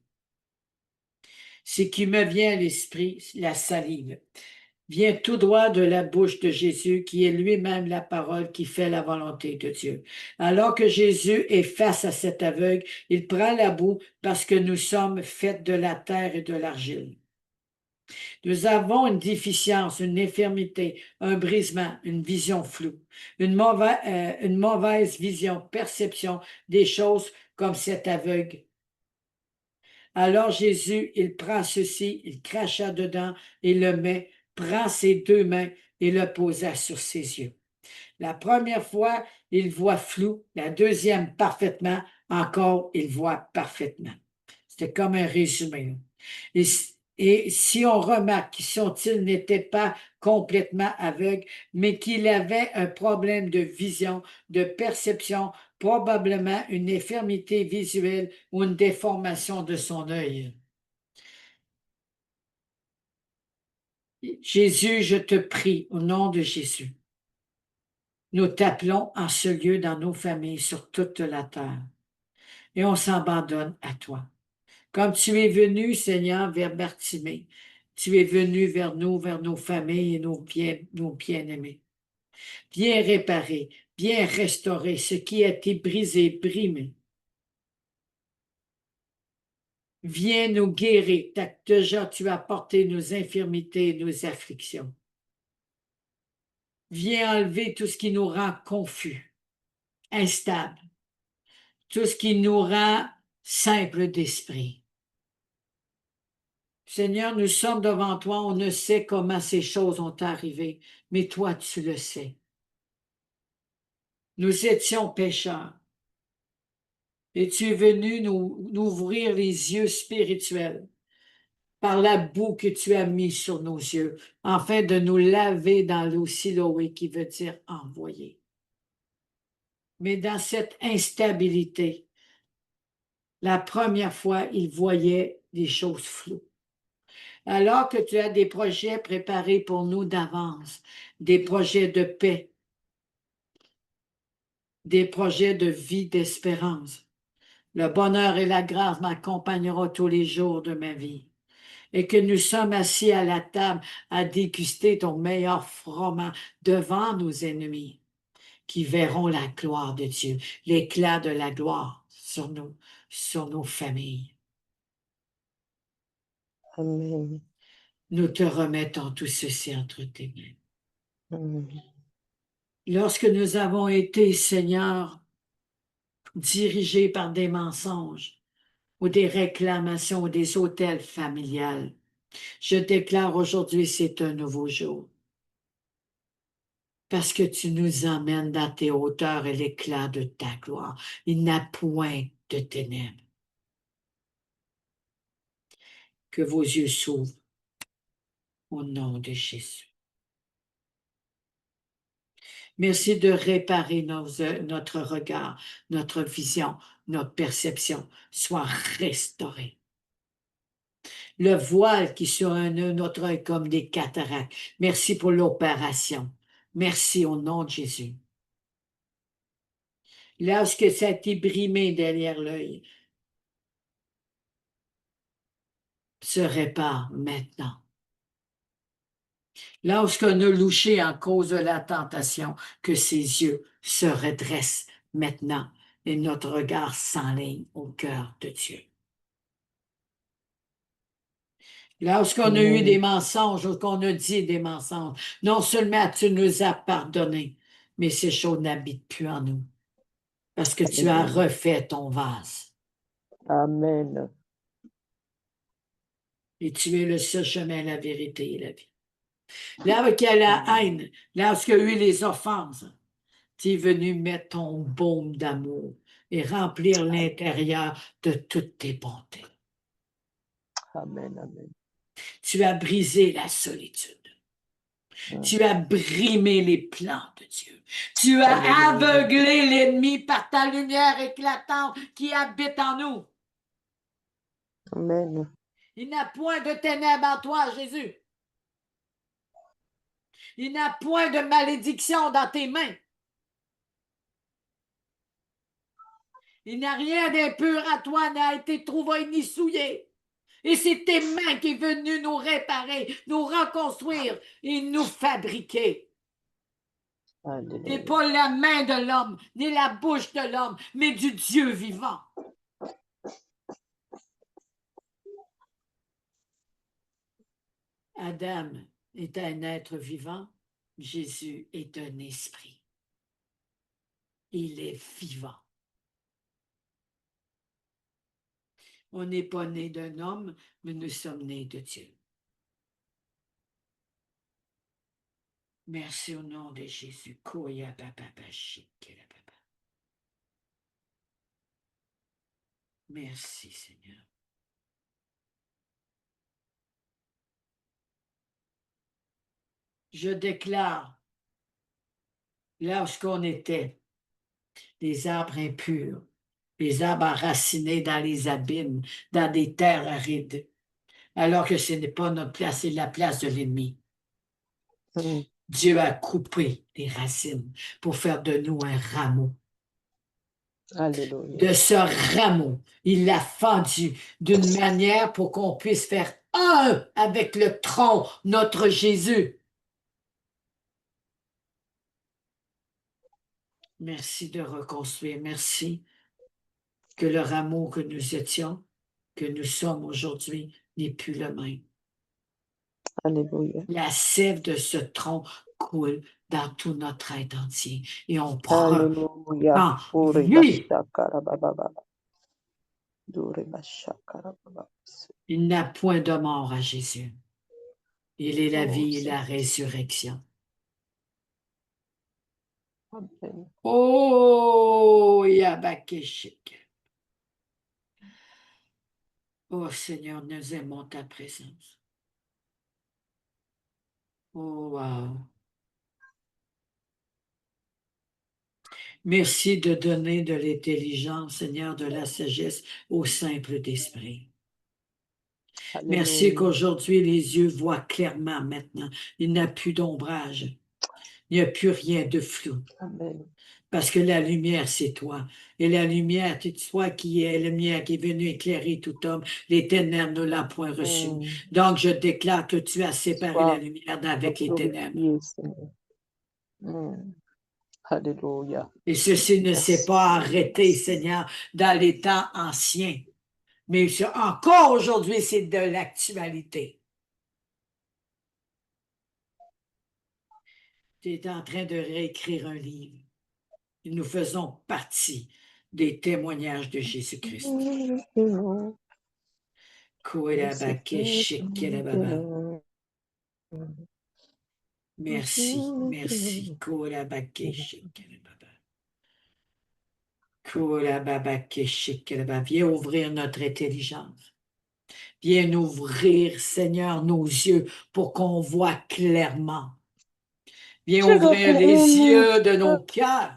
A: Ce qui me vient à l'esprit, la salive, vient tout droit de la bouche de Jésus, qui est lui-même la parole qui fait la volonté de Dieu. Alors que Jésus est face à cet aveugle, il prend la boue parce que nous sommes faits de la terre et de l'argile. Nous avons une déficience, une infirmité, un brisement, une vision floue, une mauvaise vision, perception des choses comme cet aveugle. Alors Jésus, il prend ceci, il cracha dedans et le met, prend ses deux mains et le posa sur ses yeux. La première fois, il voit flou, la deuxième parfaitement, encore il voit parfaitement. C'était comme un résumé. Et si on remarque que son-il n'était pas complètement aveugle, mais qu'il avait un problème de vision, de perception, probablement une infirmité visuelle ou une déformation de son œil. Jésus, je te prie, au nom de Jésus, nous t'appelons en ce lieu dans nos familles sur toute la terre et on s'abandonne à toi. Comme tu es venu, Seigneur, vers Bartimée, tu es venu vers nous, vers nos familles et nos bien-aimés. Viens réparer, viens restaurer ce qui a été brisé, brimé. Viens nous guérir. Déjà, tu as porté nos infirmités et nos afflictions. Viens enlever tout ce qui nous rend confus, instables, tout ce qui nous rend simples d'esprit. Seigneur, nous sommes devant toi, on ne sait comment ces choses ont arrivé, mais toi, tu le sais. Nous étions pécheurs et tu es venu nous ouvrir les yeux spirituels par la boue que tu as mis sur nos yeux, afin de nous laver dans l'eau Siloé, qui veut dire envoyer. Mais dans cette instabilité, la première fois, il voyait des choses floues. Alors que tu as des projets préparés pour nous d'avance, des projets de paix, des projets de vie, d'espérance. Le bonheur et la grâce m'accompagneront tous les jours de ma vie. Et que nous sommes assis à la table à déguster ton meilleur froment devant nos ennemis, qui verront la gloire de Dieu, l'éclat de la gloire sur nos familles.
B: Amen.
A: Nous te remettons tout ceci entre tes mains.
B: Amen.
A: Lorsque nous avons été, Seigneur, dirigés par des mensonges ou des réclamations ou des autels familiales, je déclare aujourd'hui, c'est un nouveau jour. Parce que tu nous emmènes dans tes hauteurs et l'éclat de ta gloire. Il n'a point de ténèbres. Que vos yeux s'ouvrent au nom de Jésus. Merci de réparer notre regard, notre vision, notre perception soit restaurée. Le voile qui sur notre œil comme des cataractes. Merci pour l'opération. Merci au nom de Jésus. Lorsque ça a été brimé derrière l'œil, se répare maintenant. Lorsqu'on a louché en cause de la tentation, que ses yeux se redressent maintenant et notre regard s'enligne au cœur de Dieu. Lorsqu'on a eu des mensonges ou qu'on a dit des mensonges, non seulement tu nous as pardonné, mais ces choses n'habitent plus en nous parce que tu as refait ton vase.
B: Amen.
A: Et tu es le seul chemin, la vérité et la vie. Là, qu'il y a la haine, lorsqu'il y a eu les offenses, tu es venu mettre ton baume d'amour et remplir l'intérieur de toutes tes bontés.
B: Amen, amen.
A: Tu as brisé la solitude. Tu as brimé les plans de Dieu. Tu as aveuglé l'ennemi par ta lumière éclatante qui habite en nous.
B: Amen.
A: Il n'a point de ténèbres en toi, Jésus. Il n'a point de malédiction dans tes mains. Il n'a rien d'impur à toi, n'a été trouvé ni souillé. Et c'est tes mains qui sont venues nous réparer, nous reconstruire et nous fabriquer. Ce n'est pas la main de l'homme, ni la bouche de l'homme, mais du Dieu vivant. Adam est un être vivant, Jésus est un esprit. Il est vivant. On n'est pas né d'un homme, mais nous sommes nés de Dieu. Merci au nom de Jésus. Merci, Seigneur. Je déclare, lorsqu'on était des arbres impurs, des arbres enracinés dans les abîmes, dans des terres arides, alors que ce n'est pas notre place, c'est la place de l'ennemi. Dieu a coupé les racines pour faire de nous un rameau.
B: Alléluia.
A: De ce rameau, il l'a fendu d'une manière pour qu'on puisse faire un avec le tronc, notre Jésus. Merci de reconstruire. Merci que le rameau que nous étions, que nous sommes aujourd'hui, n'est plus le même.
B: Alléluia.
A: La sève de ce tronc coule dans tout notre être entier. Et on prend
B: Alléluia.
A: lui. Il n'a point de mort à Jésus. Il est la vie et la résurrection.
B: Amen.
A: Oh, Yabakeshik. Oh Seigneur, nous aimons ta présence. Oh, wow. Merci de donner de l'intelligence, Seigneur, de la sagesse au simple d'esprit. Merci qu'aujourd'hui, les yeux voient clairement maintenant. Il n'y a plus d'ombrage. Il n'y a plus rien de flou.
B: Amen.
A: Parce que la lumière, c'est toi. Et la lumière, c'est toi qui est la lumière qui est venue éclairer tout homme. Les ténèbres ne l'ont point reçu. Donc, je déclare que tu as séparé la lumière avec les ténèbres.
B: Alléluia.
A: Et ceci ne s'est pas arrêté, Seigneur, dans les temps anciens. Mais encore aujourd'hui, c'est de l'actualité. Tu es en train de réécrire un livre. Et nous faisons partie des témoignages de Jésus-Christ. Merci, merci. Viens ouvrir notre intelligence. Viens ouvrir, Seigneur, nos yeux pour qu'on voit clairement. Viens ouvrir les yeux de nos cœurs.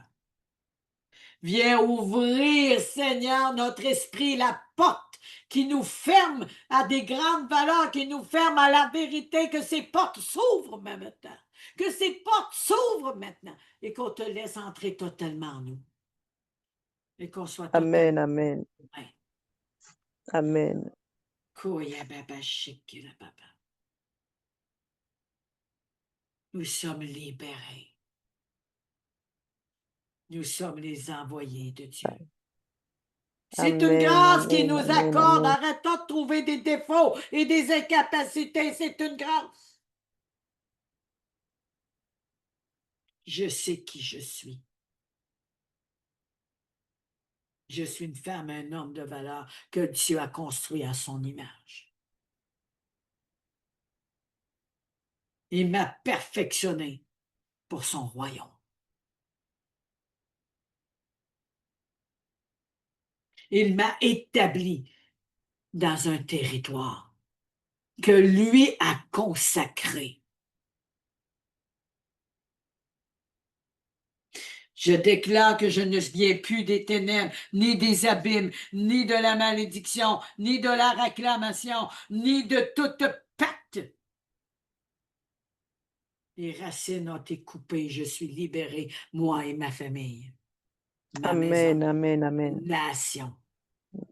A: Viens ouvrir, Seigneur, notre esprit, la porte qui nous ferme à des grandes valeurs, qui nous ferme à la vérité, que ces portes s'ouvrent maintenant. Que ces portes s'ouvrent maintenant et qu'on te laisse entrer totalement en nous. Et qu'on soit
B: Amen,
A: totalement.
B: amen. Amen.
A: Nous sommes libérés. Nous sommes les envoyés de Dieu. C'est une
B: Amen,
A: grâce qui
B: amen,
A: nous
B: amen,
A: accorde.
B: amen.
A: Arrêtons de trouver des défauts et des incapacités. C'est une grâce. Je sais qui je suis. Je suis une femme, un homme de valeur que Dieu a construit à son image. Il m'a perfectionné pour son royaume. Il m'a établi dans un territoire que lui a consacré. Je déclare que je ne viens plus des ténèbres, ni des abîmes, ni de la malédiction, ni de la réclamation, ni de toute pacte. Les racines ont été coupées, je suis libéré, moi et ma famille, ma
B: Amen,
A: maison,
B: amen, amen.
A: nation.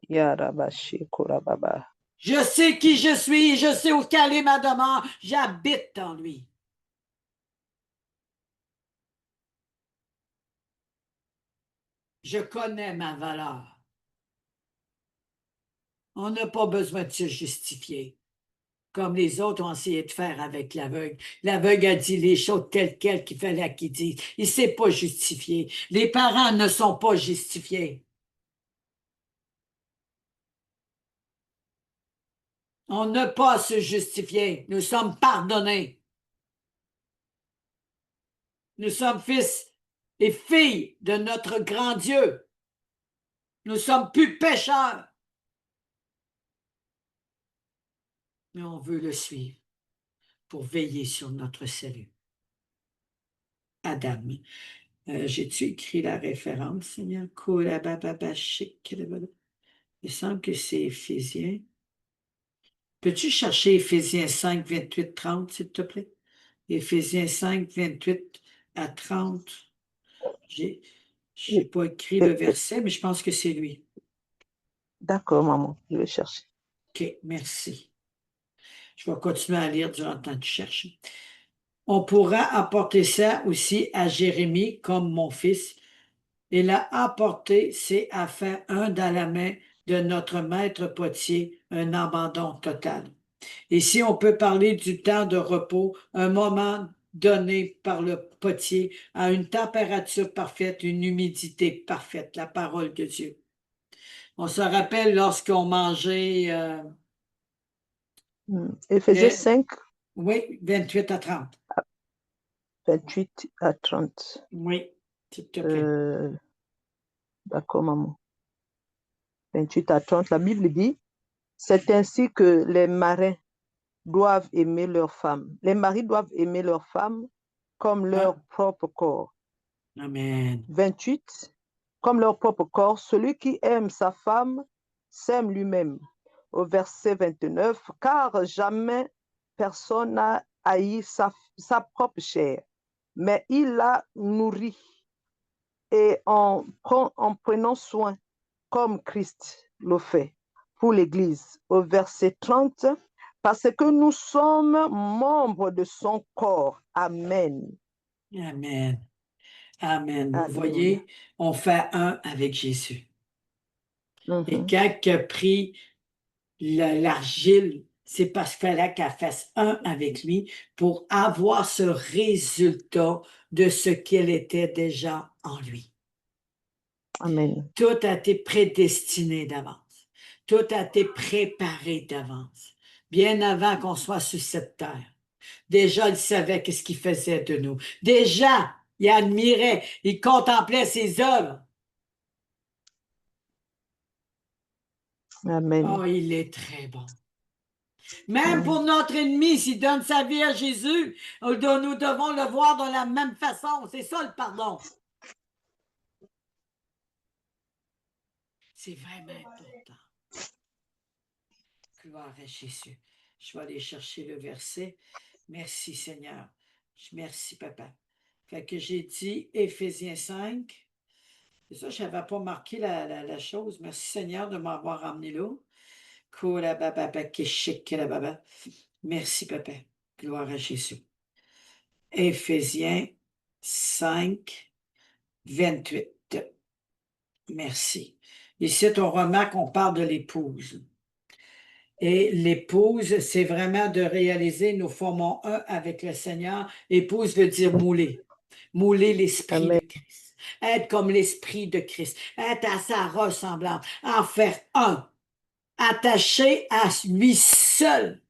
B: Yarabashi Kurababa.
A: Je sais qui je suis, je sais où est ma demeure, j'habite en lui. Je connais ma valeur. On n'a pas besoin de se justifier, comme les autres ont essayé de faire avec l'aveugle. L'aveugle a dit les choses telles quelles qu'il fallait qu'il dise. Il ne s'est pas justifié. Les parents ne sont pas justifiés. On n'a pas à se justifier. Nous sommes pardonnés. Nous sommes fils et filles de notre grand Dieu. Nous sommes plus pécheurs. Mais on veut le suivre pour veiller sur notre salut. Adam. J'ai-tu écrit la référence, Seigneur? Il semble que c'est Éphésiens. Peux-tu chercher Éphésiens 5, 28, 30, s'il te plaît? Éphésiens 5, 28 à 30. Je n'ai pas écrit le verset, mais je pense que c'est lui.
B: D'accord, maman, je vais chercher.
A: OK, merci. Je vais continuer à lire durant le temps que tu cherches. On pourra apporter ça aussi à Jérémie, comme mon fils. Il a apporté ses affaires un dans la main de notre maître potier, un abandon total. Et si on peut parler du temps de repos, un moment donné par le potier à une température parfaite, une humidité parfaite, la parole de Dieu. On se rappelle lorsqu'on mangeait
B: Éphésiens 5,
A: oui, 28 à 30.
B: 28 à 30.
A: Oui, s'il te plaît.
B: D'accord, maman. 28 à 30, la Bible dit, c'est ainsi que les marins doivent aimer leurs femmes. Les maris doivent aimer leurs femmes comme leur propre corps.
A: Amen.
B: 28, comme leur propre corps, celui qui aime sa femme s'aime lui-même. Au verset 29, car jamais personne n'a haï sa propre chair, mais il la nourrit et en prenant soin, comme Christ le fait pour l'Église. Au verset 30, parce que nous sommes membres de son corps. Amen.
A: Amen. Amen. Vous
B: Alléluia.
A: voyez, on fait un avec Jésus. Et
B: Mhm.
A: quand il a pris l'argile, c'est parce qu'il fallait qu'elle fasse un avec lui pour avoir ce résultat de ce qu'elle était déjà en lui.
B: Amen.
A: Tout a été prédestiné d'avance. Tout a été préparé d'avance, bien avant qu'on soit sur cette terre. Déjà, il savait qu'est-ce qu'il faisait de nous. Déjà, il admirait, il contemplait ses œuvres.
B: Amen.
A: Oh, il est très bon. Même pour notre ennemi, s'il donne sa vie à Jésus, nous devons le voir de la même façon. C'est ça le pardon. C'est vraiment important. Gloire à Jésus. Je vais aller chercher le verset. Merci Seigneur. Merci Papa. Fait que j'ai dit Éphésiens 5. C'est ça, je n'avais pas marqué la chose. Merci Seigneur de m'avoir ramené là. Merci Papa. Gloire à Jésus. Éphésiens 5, 28. Merci. Ici, on remarque qu'on parle de l'épouse. Et l'épouse, c'est vraiment de réaliser, nous formons un avec le Seigneur. Épouse veut dire mouler. Mouler l'esprit
B: Amen.
A: de Christ. Être comme l'esprit de Christ. Être à sa ressemblance. En faire un. Attaché à lui seul.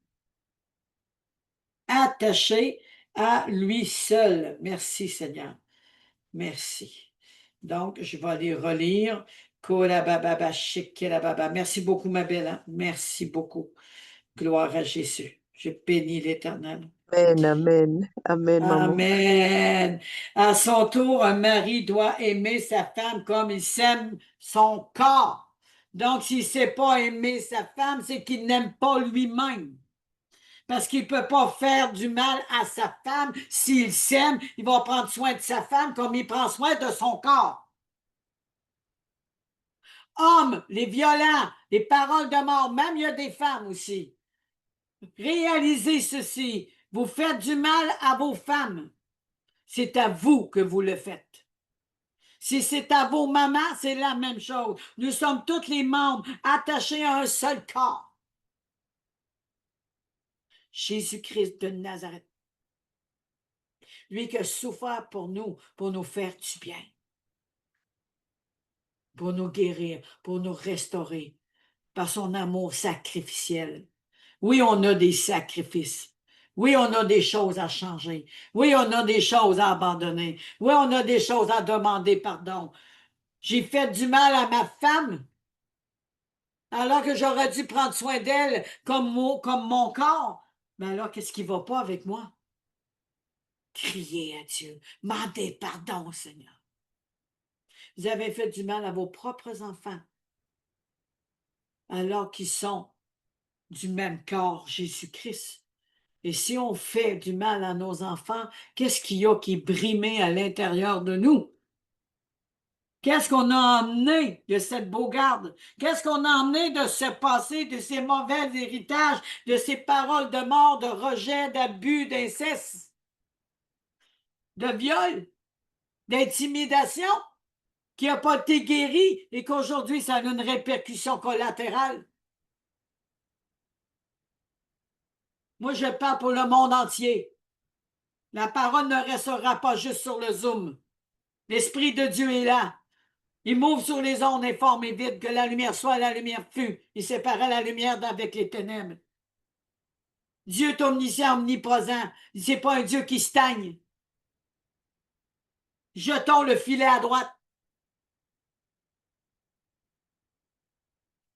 A: Attaché à lui seul. Merci Seigneur. Merci. Donc, je vais aller relire. Merci beaucoup, ma belle. Hein? Merci beaucoup. Gloire à Jésus. Je bénis l'Éternel.
B: Amen. Amen. Amen, maman.
A: Amen. À son tour, un mari doit aimer sa femme comme il s'aime son corps. Donc, s'il ne sait pas aimer sa femme, c'est qu'il n'aime pas lui-même. Parce qu'il ne peut pas faire du mal à sa femme. S'il s'aime, il va prendre soin de sa femme comme il prend soin de son corps. Hommes, les violents, les paroles de mort, même il y a des femmes aussi. Réalisez ceci. Vous faites du mal à vos femmes. C'est à vous que vous le faites. Si c'est à vos mamans, c'est la même chose. Nous sommes tous les membres attachés à un seul corps. Jésus-Christ de Nazareth. Lui qui a souffert pour nous faire du bien. Pour nous guérir, pour nous restaurer. Par son amour sacrificiel. Oui, on a des sacrifices. Oui, on a des choses à changer. Oui, on a des choses à abandonner. Oui, on a des choses à demander pardon. J'ai fait du mal à ma femme alors que j'aurais dû prendre soin d'elle comme mon corps. Mais alors, qu'est-ce qui ne va pas avec moi? Criez à Dieu. Mandez pardon, Seigneur. Vous avez fait du mal à vos propres enfants alors qu'ils sont du même corps, Jésus-Christ. Et si on fait du mal à nos enfants, qu'est-ce qu'il y a qui est brimé à l'intérieur de nous? Qu'est-ce qu'on a emmené de cette bogarde? Qu'est-ce qu'on a emmené de ce passé, de ces mauvais héritages, de ces paroles de mort, de rejet, d'abus, d'inceste, de viol, d'intimidation, qui n'a pas été guéri et qu'aujourd'hui, ça a une répercussion collatérale? Moi, je parle pour le monde entier. La parole ne restera pas juste sur le Zoom. L'Esprit de Dieu est là. Il m'ouvre sur les ondes informes et vite, que la lumière soit, la lumière fut. Il sépara la lumière d'avec les ténèbres. Dieu est omniscient, omniprésent. Ce n'est pas un Dieu qui stagne. Jetons le filet à droite.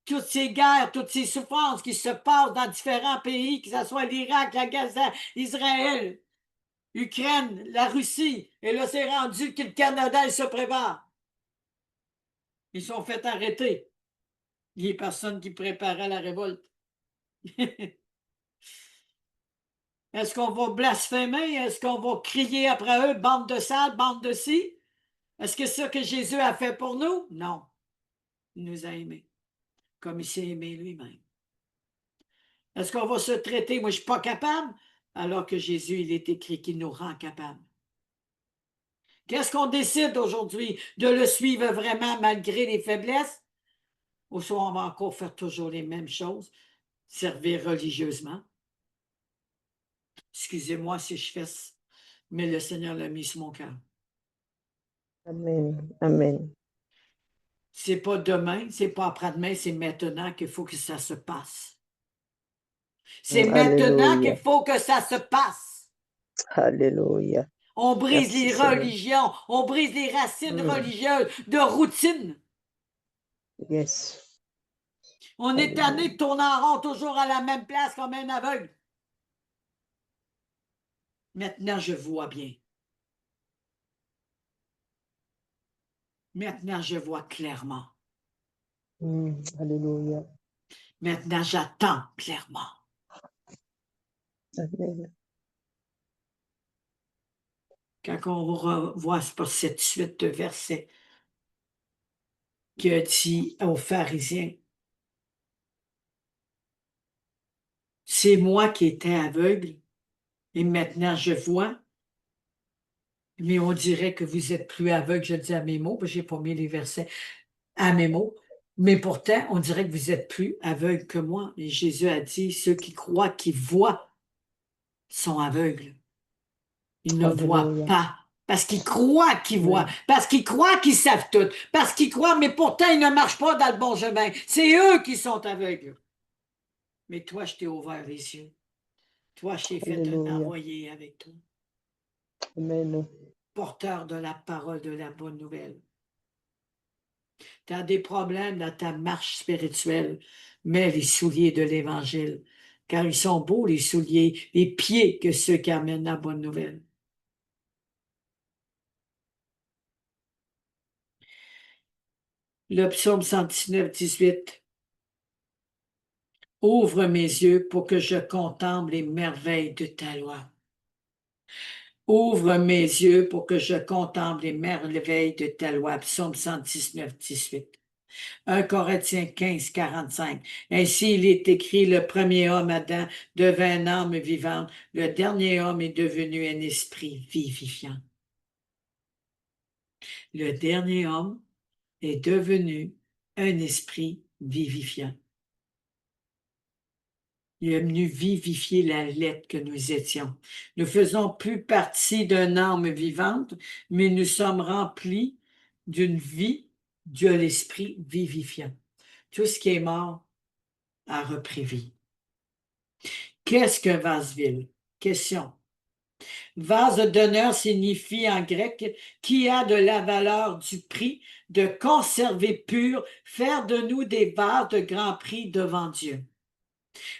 A: Toutes ces guerres, toutes ces souffrances qui se passent dans différents pays, que ce soit l'Irak, la Gaza, Israël, l'Ukraine, la Russie, et là, c'est rendu que le Canada, il se prépare. Ils sont fait arrêter. Il n'y a personne qui préparait la révolte. Est-ce qu'on va blasphémer? Est-ce qu'on va crier après eux, bande de sales, bande de ci? Est-ce que c'est ça que Jésus a fait pour nous? Non. Il nous a aimés, comme il s'est aimé lui-même. Est-ce qu'on va se traiter, moi je ne suis pas capable, alors que Jésus, il est écrit qu'il nous rend capables? Qu'est-ce qu'on décide aujourd'hui? De le suivre vraiment malgré les faiblesses? Ou soit on va encore faire toujours les mêmes choses, servir religieusement? Excusez-moi si je fais ça, mais le Seigneur l'a mis sur mon cœur.
B: Amen. Amen.
A: C'est pas demain, c'est pas après-demain, c'est maintenant qu'il faut que ça se passe. C'est maintenant qu'il
B: Alléluia.
A: faut que ça se passe.
B: Alléluia.
A: On brise
B: Merci,
A: les
B: Seigneur.
A: religions, on brise les racines
B: Mm.
A: religieuses de routine.
B: Yes.
A: On est tanné de tourner en rond toujours à la même place comme un aveugle. Maintenant, je vois bien. Maintenant, je vois clairement.
B: Alléluia.
A: Maintenant, j'attends clairement.
B: Amen.
A: Quand on revoit cette suite de versets qui a dit aux pharisiens, c'est moi qui étais aveugle et maintenant je vois, mais on dirait que vous êtes plus aveugle, je dis à mes mots, je n'ai pas mis les versets à mes mots, mais pourtant, on dirait que vous êtes plus aveugle que moi. Et Jésus a dit, ceux qui croient, qui voient, sont aveugles. Ils ne voient
B: Alléluia.
A: pas. Parce qu'ils croient qu'ils voient. Parce qu'ils croient qu'ils savent tout. Parce qu'ils croient, mais pourtant, ils ne marchent pas dans le bon chemin. C'est eux qui sont aveugles. Mais toi, je t'ai ouvert les yeux. Toi, je t'ai fait un
B: Alléluia.
A: envoyé avec toi.
B: Amen.
A: Porteur de la parole de la bonne nouvelle. Tu as des problèmes dans ta marche spirituelle. Mets les souliers de l'Évangile. Car ils sont beaux, les souliers, les pieds que ceux qui amènent la bonne nouvelle. Le psaume 119, 18. Ouvre mes yeux pour que je contemple les merveilles de ta loi. Ouvre mes yeux pour que je contemple les merveilles de ta loi. Psaume 119, 18. 1 Corinthiens 15, 45. Ainsi, il est écrit, le premier homme, Adam, devint une âme vivante. Le dernier homme est devenu un esprit vivifiant. Le dernier homme est devenu un esprit vivifiant. Il est venu vivifier la lettre que nous étions. Nous faisons plus partie d'une âme vivante, mais nous sommes remplis d'une vie de l'esprit vivifiant. Tout ce qui est mort a repris vie. Qu'est-ce qu'un vase-vide? Question. Vase d'honneur signifie en grec qui a de la valeur du prix, de conserver pur, faire de nous des vases de grand prix devant Dieu.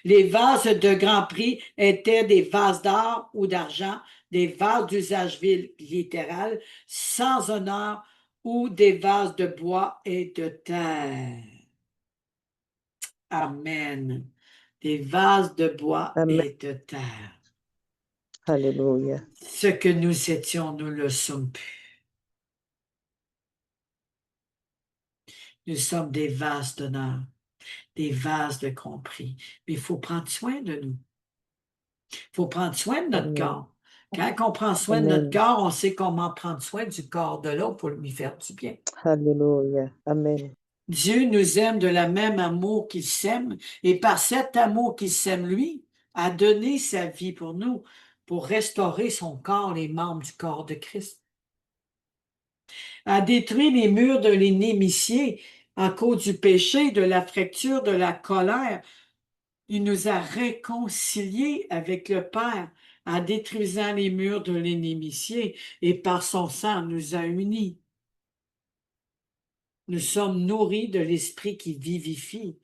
A: Les vases de grand prix étaient des vases d'or ou d'argent, des vases d'usage littéral, sans honneur, ou des vases de bois et de terre. Amen. Des vases de bois
B: Amen.
A: et de terre.
B: Alléluia.
A: Ce que nous étions, nous le sommes plus. Nous sommes des vases d'honneur, des vases de compris. Mais il faut prendre soin de nous. Il faut prendre soin de notre
B: Amen.
A: corps. Quand on prend soin de notre corps, on sait comment prendre soin du corps de l'autre pour lui faire du bien.
B: Alléluia. Amen.
A: Dieu nous aime de la même amour qu'il s'aime, et par cet amour qu'il s'aime, lui, a donné sa vie pour nous, pour restaurer son corps, les membres du corps de Christ. A détruit les murs de l'inimitié à cause du péché, de la fracture, de la colère. Il nous a réconciliés avec le Père en détruisant les murs de l'inimitié et par son sang nous a unis. Nous sommes nourris de l'Esprit qui vivifie,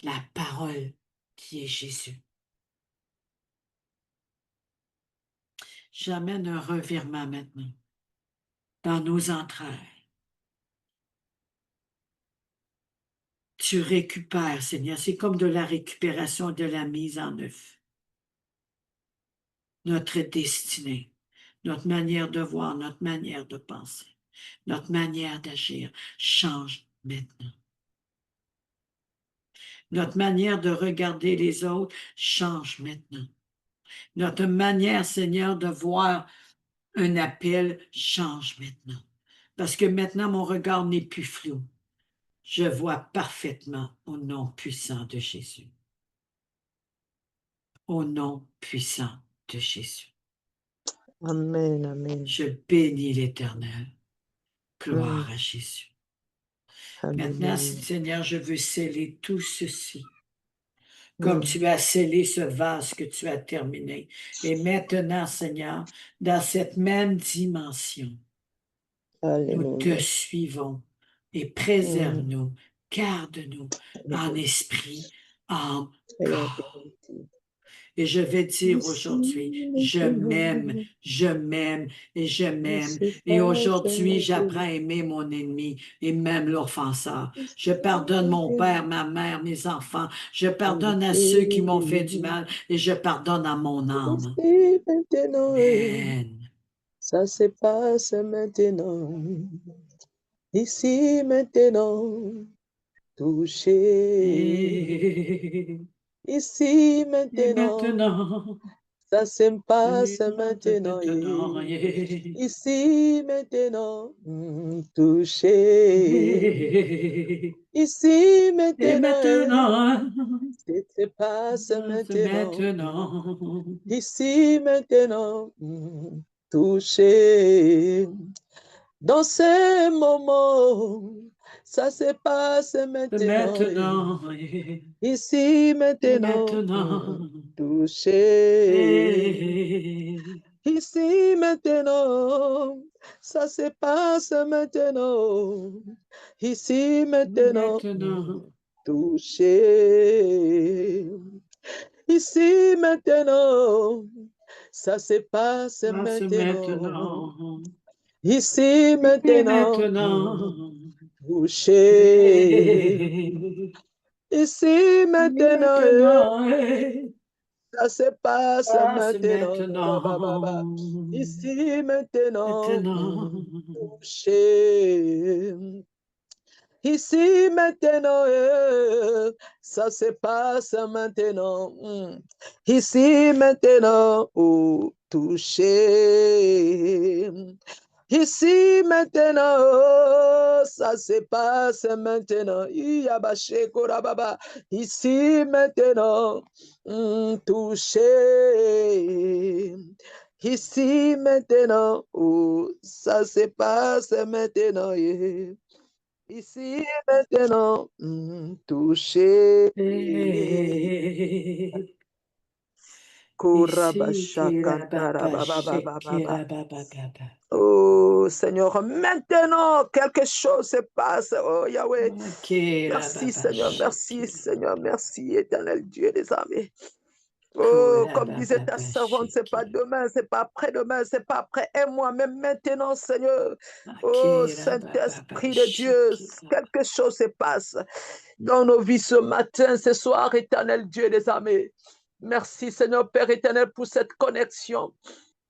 A: la parole qui est Jésus. J'amène un revirement maintenant dans nos entrailles. Tu récupères, Seigneur. C'est comme de la récupération, de la mise en œuvre. Notre destinée, notre manière de voir, notre manière de penser, notre manière d'agir change maintenant. Notre manière de regarder les autres change maintenant. Notre manière, Seigneur, de voir un appel change maintenant. Parce que maintenant, mon regard n'est plus flou. Je vois parfaitement au nom puissant de Jésus. Au nom puissant de Jésus.
B: Amen. Amen.
A: Je bénis l'Éternel. Gloire à Jésus. Maintenant,
B: Alléluia.
A: Seigneur, je veux sceller tout ceci comme tu as scellé ce vase que tu as terminé. Et maintenant, Seigneur, dans cette même dimension, nous te
B: Alléluia.
A: suivons et préserve-nous, garde-nous en esprit, âme,
B: Seigneur,
A: corps. Et je vais dire aujourd'hui, je m'aime et je m'aime. Et aujourd'hui, j'apprends à aimer mon ennemi et même l'offenseur. Je pardonne mon père, ma mère, mes enfants. Je pardonne à ceux qui m'ont fait du mal et je pardonne à mon âme.
B: Ici maintenant,
A: Amen.
B: ça se passe maintenant. Ici maintenant, touché. Ici
A: Et
B: maintenant,
A: maintenant,
B: ça se passe maintenant.
A: maintenant,
B: Ici maintenant, touché. Ici
A: et
B: maintenant,
A: maintenant,
B: ça se passe maintenant.
A: maintenant,
B: Ici maintenant, touché. Dans ces moments, ça se passe maintenant.
A: maintenant,
B: Ici
A: et
B: maintenant,
A: maintenant,
B: touché.
A: et
B: Ici maintenant, ça se passe maintenant. Ici maintenant,
A: maintenant,
B: touché. Ici maintenant, ça se passe
A: passe
B: maintenant.
A: maintenant,
B: Ici
A: et
B: maintenant,
A: maintenant,
B: touché. Ici maintenant,
A: maintenant,
B: ça se passe
A: passe
B: maintenant.
A: maintenant,
B: Ici maintenant,
A: maintenant,
B: touché. Ici maintenant, ça se passe maintenant. Ici maintenant, touché. Ici maintenant, ça se passe maintenant. Ici maintenant, touché. Ici maintenant, ça se passe maintenant. Ici maintenant, touché.
A: Ici, qui la baba, qui
B: Korabashakantarababababa.
A: la baba, baba.
B: Oh Seigneur, maintenant quelque chose se passe. Oh Yahweh,
A: Qui la
B: merci
A: baba,
B: Seigneur, merci
A: qui
B: Seigneur, merci éternel Dieu des armées. Oh,
A: la
B: comme disait ta
A: baba,
B: servante, c'est pas demain, c'est pas après-demain, c'est pas après un mois, mais maintenant, Seigneur. Oh,
A: qui la baba,
B: Saint-Esprit de Dieu,
A: qui la
B: quelque chose se passe dans nos vies ce matin, ce soir, éternel Dieu des armées. Merci, Seigneur Père éternel, pour cette connexion.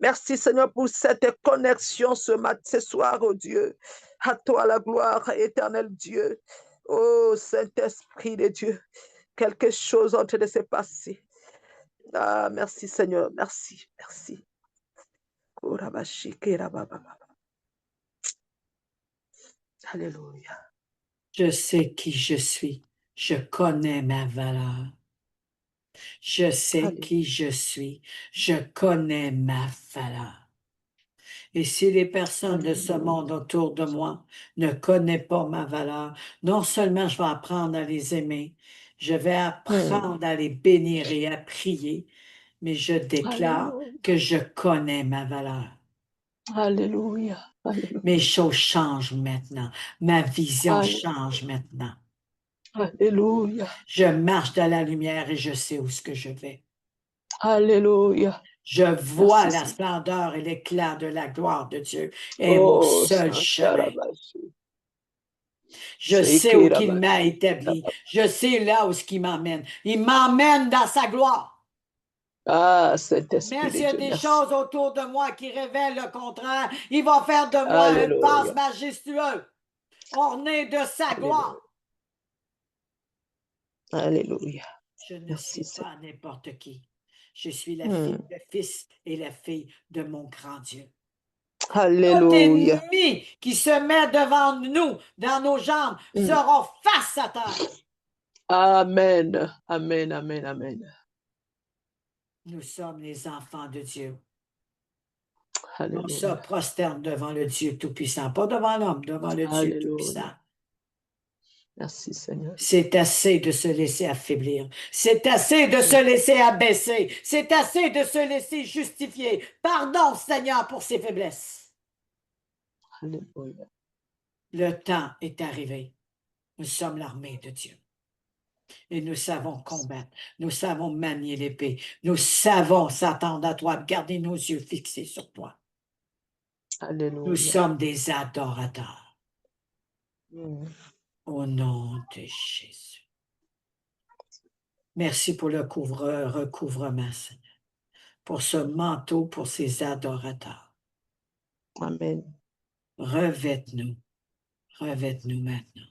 B: Merci, Seigneur, pour cette connexion ce matin, ce soir, oh Dieu. À toi la gloire, éternel Dieu. Oh, Saint-Esprit de Dieu, quelque chose en train de se passer. Ah, merci, Seigneur, merci, merci. Alléluia.
A: Je sais qui je suis. Je connais ma valeur. Je sais qui je suis. Je connais ma valeur. Et si les personnes de ce monde autour de moi ne connaissent pas ma valeur, non seulement je vais apprendre à les aimer, je vais apprendre à les bénir et à prier, mais je déclare
B: Alléluia.
A: que je connais ma valeur.
B: Alléluia.
A: Mes choses changent maintenant. Ma vision
B: Alléluia.
A: change maintenant.
B: Alléluia.
A: Je marche dans la lumière et je sais où ce que je vais.
B: Alléluia.
A: Je vois
B: Merci,
A: la
B: Seigneur.
A: splendeur et l'éclat de la gloire de Dieu et mon
B: Oh,
A: seul chemin.
B: Santarabashi.
A: Je sais où qu'il m'a établi. Je sais là où ce qu'il m'emmène. Il m'emmène dans sa gloire.
B: Ah, Saint-Esprit
A: Même
B: de
A: s'il y a
B: Dieu,
A: des
B: merci.
A: choses autour de moi qui révèlent le contraire, il va faire de moi un vase
B: Alléluia.
A: majestueux, orné de sa
B: Alléluia.
A: gloire.
B: Alléluia.
A: Je ne
B: Merci,
A: suis pas
B: Seigneur.
A: n'importe qui. Je suis la fille, le fils et la fille de mon grand Dieu. Tout
B: Alléluia.
A: ennemi qui se met devant nous, dans nos jambes, sera face à terre.
B: Amen. Amen. Amen. Amen.
A: Nous sommes les enfants de Dieu. On
B: Alléluia.
A: se prosterne devant le Dieu Tout-Puissant, pas devant l'homme, devant le Dieu
B: Alléluia.
A: Tout-Puissant.
B: Merci, Seigneur.
A: C'est assez de se laisser affaiblir. C'est assez de se laisser abaisser. C'est assez de se laisser justifier. Pardon, Seigneur, pour ses faiblesses.
B: Alléluia.
A: Le temps est arrivé. Nous sommes l'armée de Dieu. Et nous savons combattre. Nous savons manier l'épée. Nous savons s'attendre à toi, garder nos yeux fixés sur toi. Nous
B: Alléluia.
A: sommes des adorateurs.
B: Mm.
A: Au nom de Jésus. Merci pour le recouvrement, Seigneur. Pour ce manteau, pour ces adorateurs.
B: Amen.
A: Revête-nous. Revête-nous maintenant.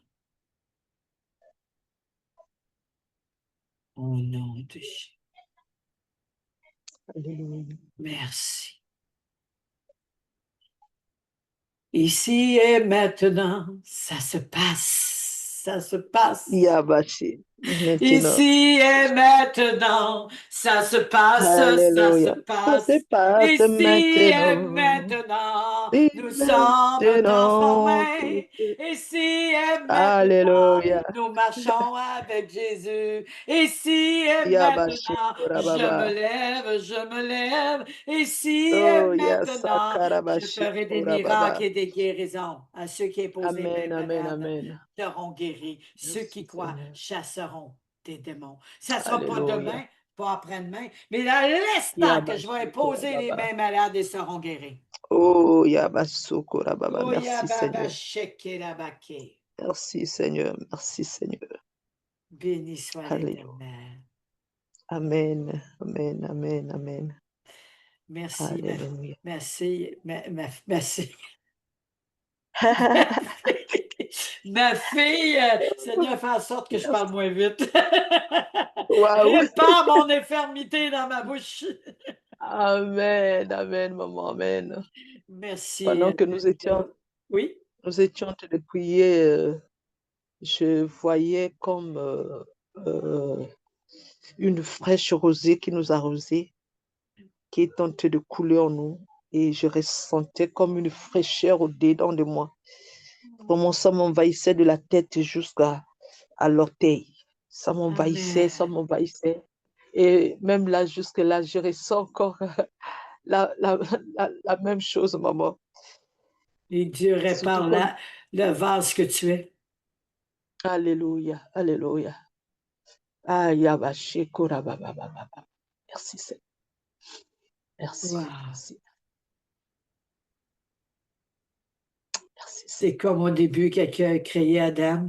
A: Au nom de Jésus.
B: Alléluia.
A: Merci. Ici et maintenant, ça se passe. Ça se passe.
B: Yabashi. Maintenant.
A: Ici et maintenant, ça se passe,
B: Alléluia.
A: ça se passe.
B: Ça se passe
A: Ici et
B: maintenant.
A: maintenant, nous sommes transformés. Ici et maintenant,
B: Alléluia.
A: nous marchons avec Jésus. Ici et
B: Yabashi.
A: maintenant, je me lève. Ici
B: Oh,
A: et
B: yes.
A: maintenant, je
B: Sakarabashi.
A: ferai des miracles et des guérisons à ceux qui posent les
B: Amen,
A: mains
B: amen,
A: malades
B: amen.
A: seront guéris. Ceux
B: Merci,
A: qui croient
B: Seigneur.
A: chasseront des démons. Ça ne sera pas
B: Alléluia.
A: demain, pas après-demain, mais dans l'instant que je vais
B: Yabashi.
A: poser les mains malades, ils seront guéris.
B: Oh, Yabasukura Baba.
A: Oh,
B: Merci,
A: Yababa
B: Seigneur.
A: Shekerabake.
B: Merci, Seigneur. Merci, Seigneur.
A: Béni soit
B: Alléluia.
A: l'Éternel.
B: Amen. Amen. Amen. Amen.
A: Merci,
B: Alléluia.
A: merci, merci. Ma fille, Seigneur, fais en sorte que je parle moins vite.
B: Waouh.
A: Répand mon infirmité dans ma bouche.
B: Amen. Amen, maman. Amen.
A: Merci.
B: Pendant que nous étions
A: Oui.
B: en train de prier, je voyais comme une fraîche rosée qui nous arrosait, qui est en train de couler en nous. Et je ressentais comme une fraîcheur au-dedans de moi. Comment ça m'envahissait de la tête jusqu'à l'orteil. Ça m'envahissait, ça m'envahissait. Et même là, jusque-là, je ressens encore la même chose, maman.
A: Et Dieu répare
B: Surtout comme...
A: le vase que tu es.
B: Alléluia, alléluia. Ah, Yabashi, Kura, Baba, Baba. Merci, Seigneur. Merci,
A: Wow.
B: merci. Merci,
A: C'est
B: Seigneur.
A: comme au début, quelqu'un a créé Adam.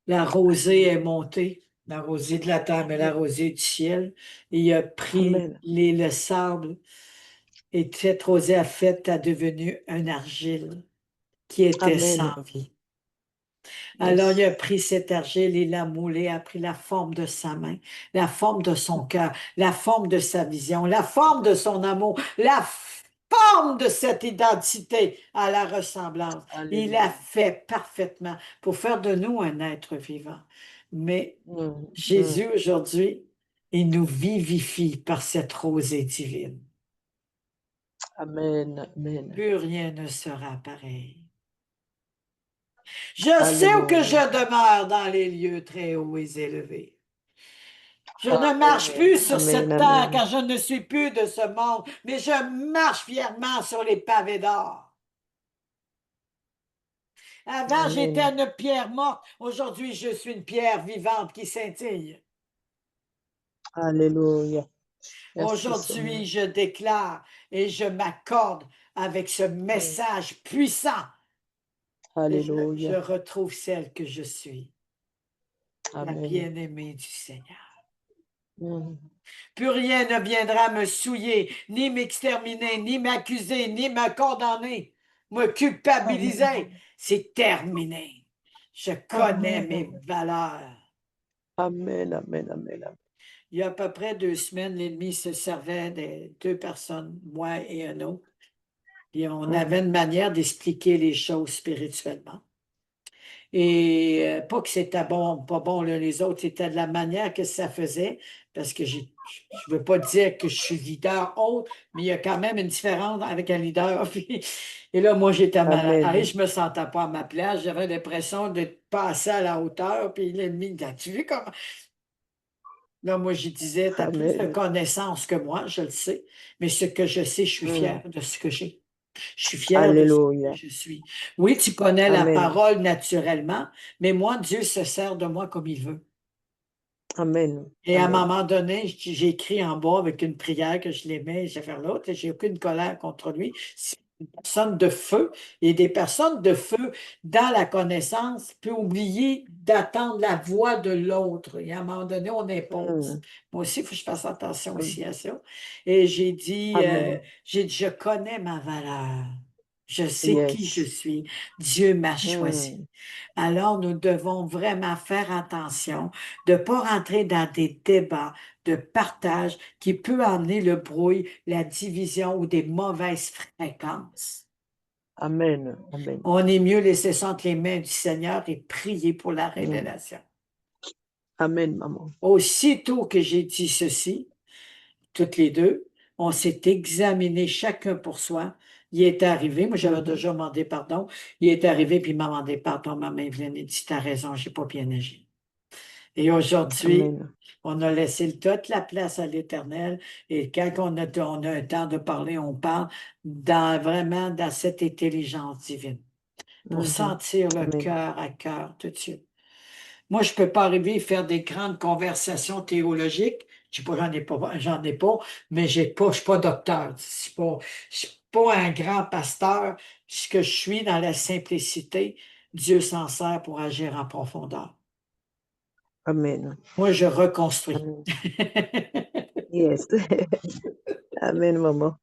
A: La rosée est montée. La rosée de la terre, mais la rosée du ciel. Et il a pris
B: Amen.
A: le sable et cette rosée a devenu un argile qui était
B: Amen.
A: sans vie. Alors, il
B: Yes.
A: a pris cette argile, il l'a moulée, a pris la forme de sa main, la forme de son cœur, la forme de sa vision, la forme de son amour, la forme de cette identité à la ressemblance. Il a
B: Alléluia.
A: fait parfaitement pour faire de nous un être vivant. Mais
B: Mm,
A: Jésus, aujourd'hui, il nous vivifie par cette rosée divine.
B: Amen. Amen.
A: Plus rien ne sera pareil. Je sais où que je
B: Alléluia.
A: demeure dans les lieux très hauts et élevés. Je ne
B: Amen.
A: marche plus sur
B: Amen.
A: cette terre
B: Amen.
A: car je ne suis plus de ce monde, mais je marche fièrement sur les pavés d'or. Avant,
B: Amen.
A: j'étais une pierre morte. Aujourd'hui, je suis une pierre vivante qui scintille.
B: Alléluia. Merci,
A: Aujourd'hui,
B: Seigneur.
A: je déclare et je m'accorde avec ce message puissant. Et je
B: Alléluia.
A: retrouve celle que je suis, la
B: Amen.
A: bien-aimée du Seigneur.
B: Mm.
A: Plus rien ne viendra me souiller, ni m'exterminer, ni m'accuser, ni me condamner, me culpabiliser.
B: Amen.
A: C'est terminé. Je connais
B: Amen.
A: mes valeurs.
B: Amen. Amen. Amen. Amen.
A: Il y a à peu près 2 semaines, l'ennemi se servait de 2 personnes, moi et un autre. Et on avait une manière d'expliquer les choses spirituellement. Et pas que c'était bon, pas bon l'un les autres, c'était de la manière que ça faisait, parce que je ne veux pas dire que je suis leader autre, mais il y a quand même une différence avec un leader. Et là, moi, j'étais mal à l'aise,
B: Amen.
A: je me sentais pas à ma place, j'avais l'impression de passer à la hauteur, puis l'ennemi, as-tu vu comment? Là, moi, je disais, tu as plus de
B: Amen.
A: connaissances que moi, je le sais, mais ce que je sais, je suis
B: Mm.
A: fier de ce que j'ai. Je suis fier de ce que
B: Alléluia.
A: je suis. Oui, tu connais la
B: Amen.
A: parole naturellement, mais moi, Dieu se sert de moi comme il veut.
B: Amen.
A: Et à un
B: Amen.
A: moment donné, j'ai écrit en bas avec une prière que je l'aimais, j'ai fait l'autre, et j'ai aucune colère contre lui. C'est une personne de feu. Et des personnes de feu, dans la connaissance, peut oublier d'attendre la voix de l'autre. Et à un moment donné, on impose.
B: Mm.
A: Moi aussi, il faut que je fasse attention
B: Am-
A: aussi à ça. Et
B: Amen.
A: j'ai dit, je connais ma valeur. Je sais qui je
B: Yes.
A: suis. Dieu m'a choisi.
B: Mm.
A: Alors, nous devons vraiment faire attention de ne pas rentrer dans des débats de partage qui peut amener le brouille, la division ou des mauvaises fréquences.
B: Amen. Amen.
A: On est mieux laisser ça entre les mains du Seigneur et prier pour la
B: Mm.
A: révélation.
B: Amen, maman.
A: Aussitôt que j'ai dit ceci, toutes les deux, on s'est examiné chacun pour soi. Il est arrivé, moi j'avais
B: Mhm.
A: déjà demandé pardon, il est arrivé puis il m'a demandé pardon, maman Evelyne, il dit, t'as raison, j'ai pas bien agi. Et aujourd'hui,
B: Amen.
A: on a laissé toute la place à l'Éternel. Et quand on a un temps de parler, on parle vraiment dans cette intelligence divine pour
B: Mhm.
A: sentir le
B: Amen.
A: cœur à cœur tout de suite. Moi, je ne peux pas arriver à faire des grandes conversations théologiques. Je sais pas, j'en ai pas, mais je ne suis pas docteur. Je suis pas un grand pasteur. Ce que je suis dans la simplicité, Dieu s'en sert pour agir en profondeur.
B: Amen.
A: Moi, je reconstruis.
B: Amen. Yes. Amen, maman.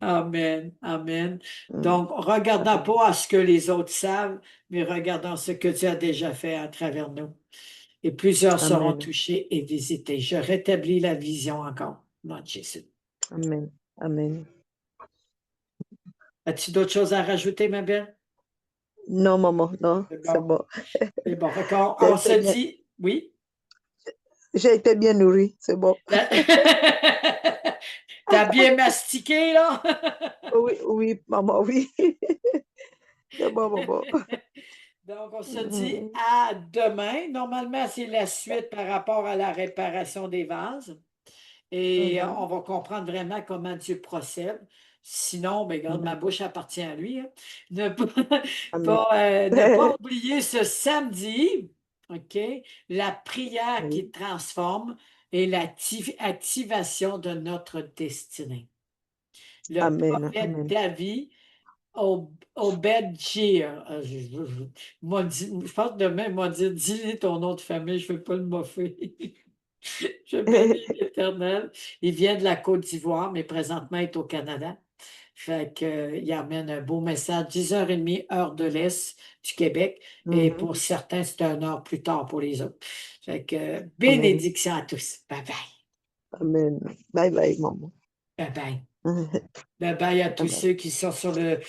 A: Amen, amen.
B: Mm.
A: Donc, regardons
B: Amen.
A: pas à ce que les autres savent, mais regardons ce que Dieu a déjà fait à travers nous. Et plusieurs seront
B: Amen.
A: touchés et visités. Je rétablis la vision encore. Nom de Jésus.
B: Amen. Amen.
A: As-tu d'autres choses à rajouter, ma belle?
B: Non, maman, non,
A: C'est
B: c'est
A: bon.
B: bon.
A: C'est bon.
B: J'ai
A: On se
B: été bien,
A: dit, oui.
B: j'ai été bien nourrie, c'est bon.
A: T'as bien mastiqué, là?
B: Oui, oui, maman, oui. C'est bon, maman.
A: Donc, on se dit
B: Mm.
A: à demain. Normalement, c'est la suite par rapport à la réparation des vases. Et on
B: Mhm.
A: va comprendre vraiment comment Dieu procède. Sinon, ben, regarde, ma
B: Amen.
A: bouche appartient à lui, hein. Ne pas,
B: Amen.
A: ne pas oublier ce samedi, OK, la prière qui
B: Oui.
A: transforme et l'activation de notre destinée. Le
B: Amen.
A: prophète
B: Amen.
A: David Obed-Jir. Je pense que demain, il m'a dit, dis ton nom de famille, je ne veux pas le moffer. Je bénis l'Éternel. Il vient de la Côte d'Ivoire, mais présentement, il est au Canada. Fait que, il amène un beau message, 10h30, heure de l'Est du Québec. Et
B: Mhm.
A: pour certains, c'est 1 heure plus tard pour les autres. Fait que,
B: Amen.
A: bénédiction à tous. Bye bye.
B: Amen. Bye bye, maman.
A: Bye bye. Bye bye à
B: Bye
A: tous
B: bye.
A: ceux qui sont sur le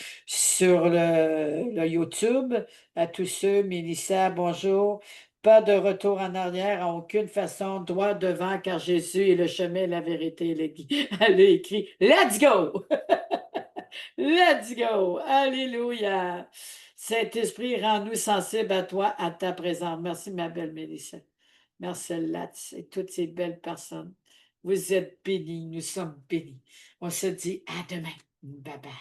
A: YouTube, à tous ceux, Mélissa, bonjour. Pas de retour en arrière, en aucune façon, droit devant, car Jésus est le chemin, la vérité et la vie. Elle a écrit, Let's go! Let's go! Alléluia! Saint-Esprit, rends-nous sensibles à toi, à ta présence. Merci, ma belle Mélissa. Merci, Latz, et toutes ces belles personnes. Vous êtes bénis, nous sommes bénis. On se dit à demain. Bye bye.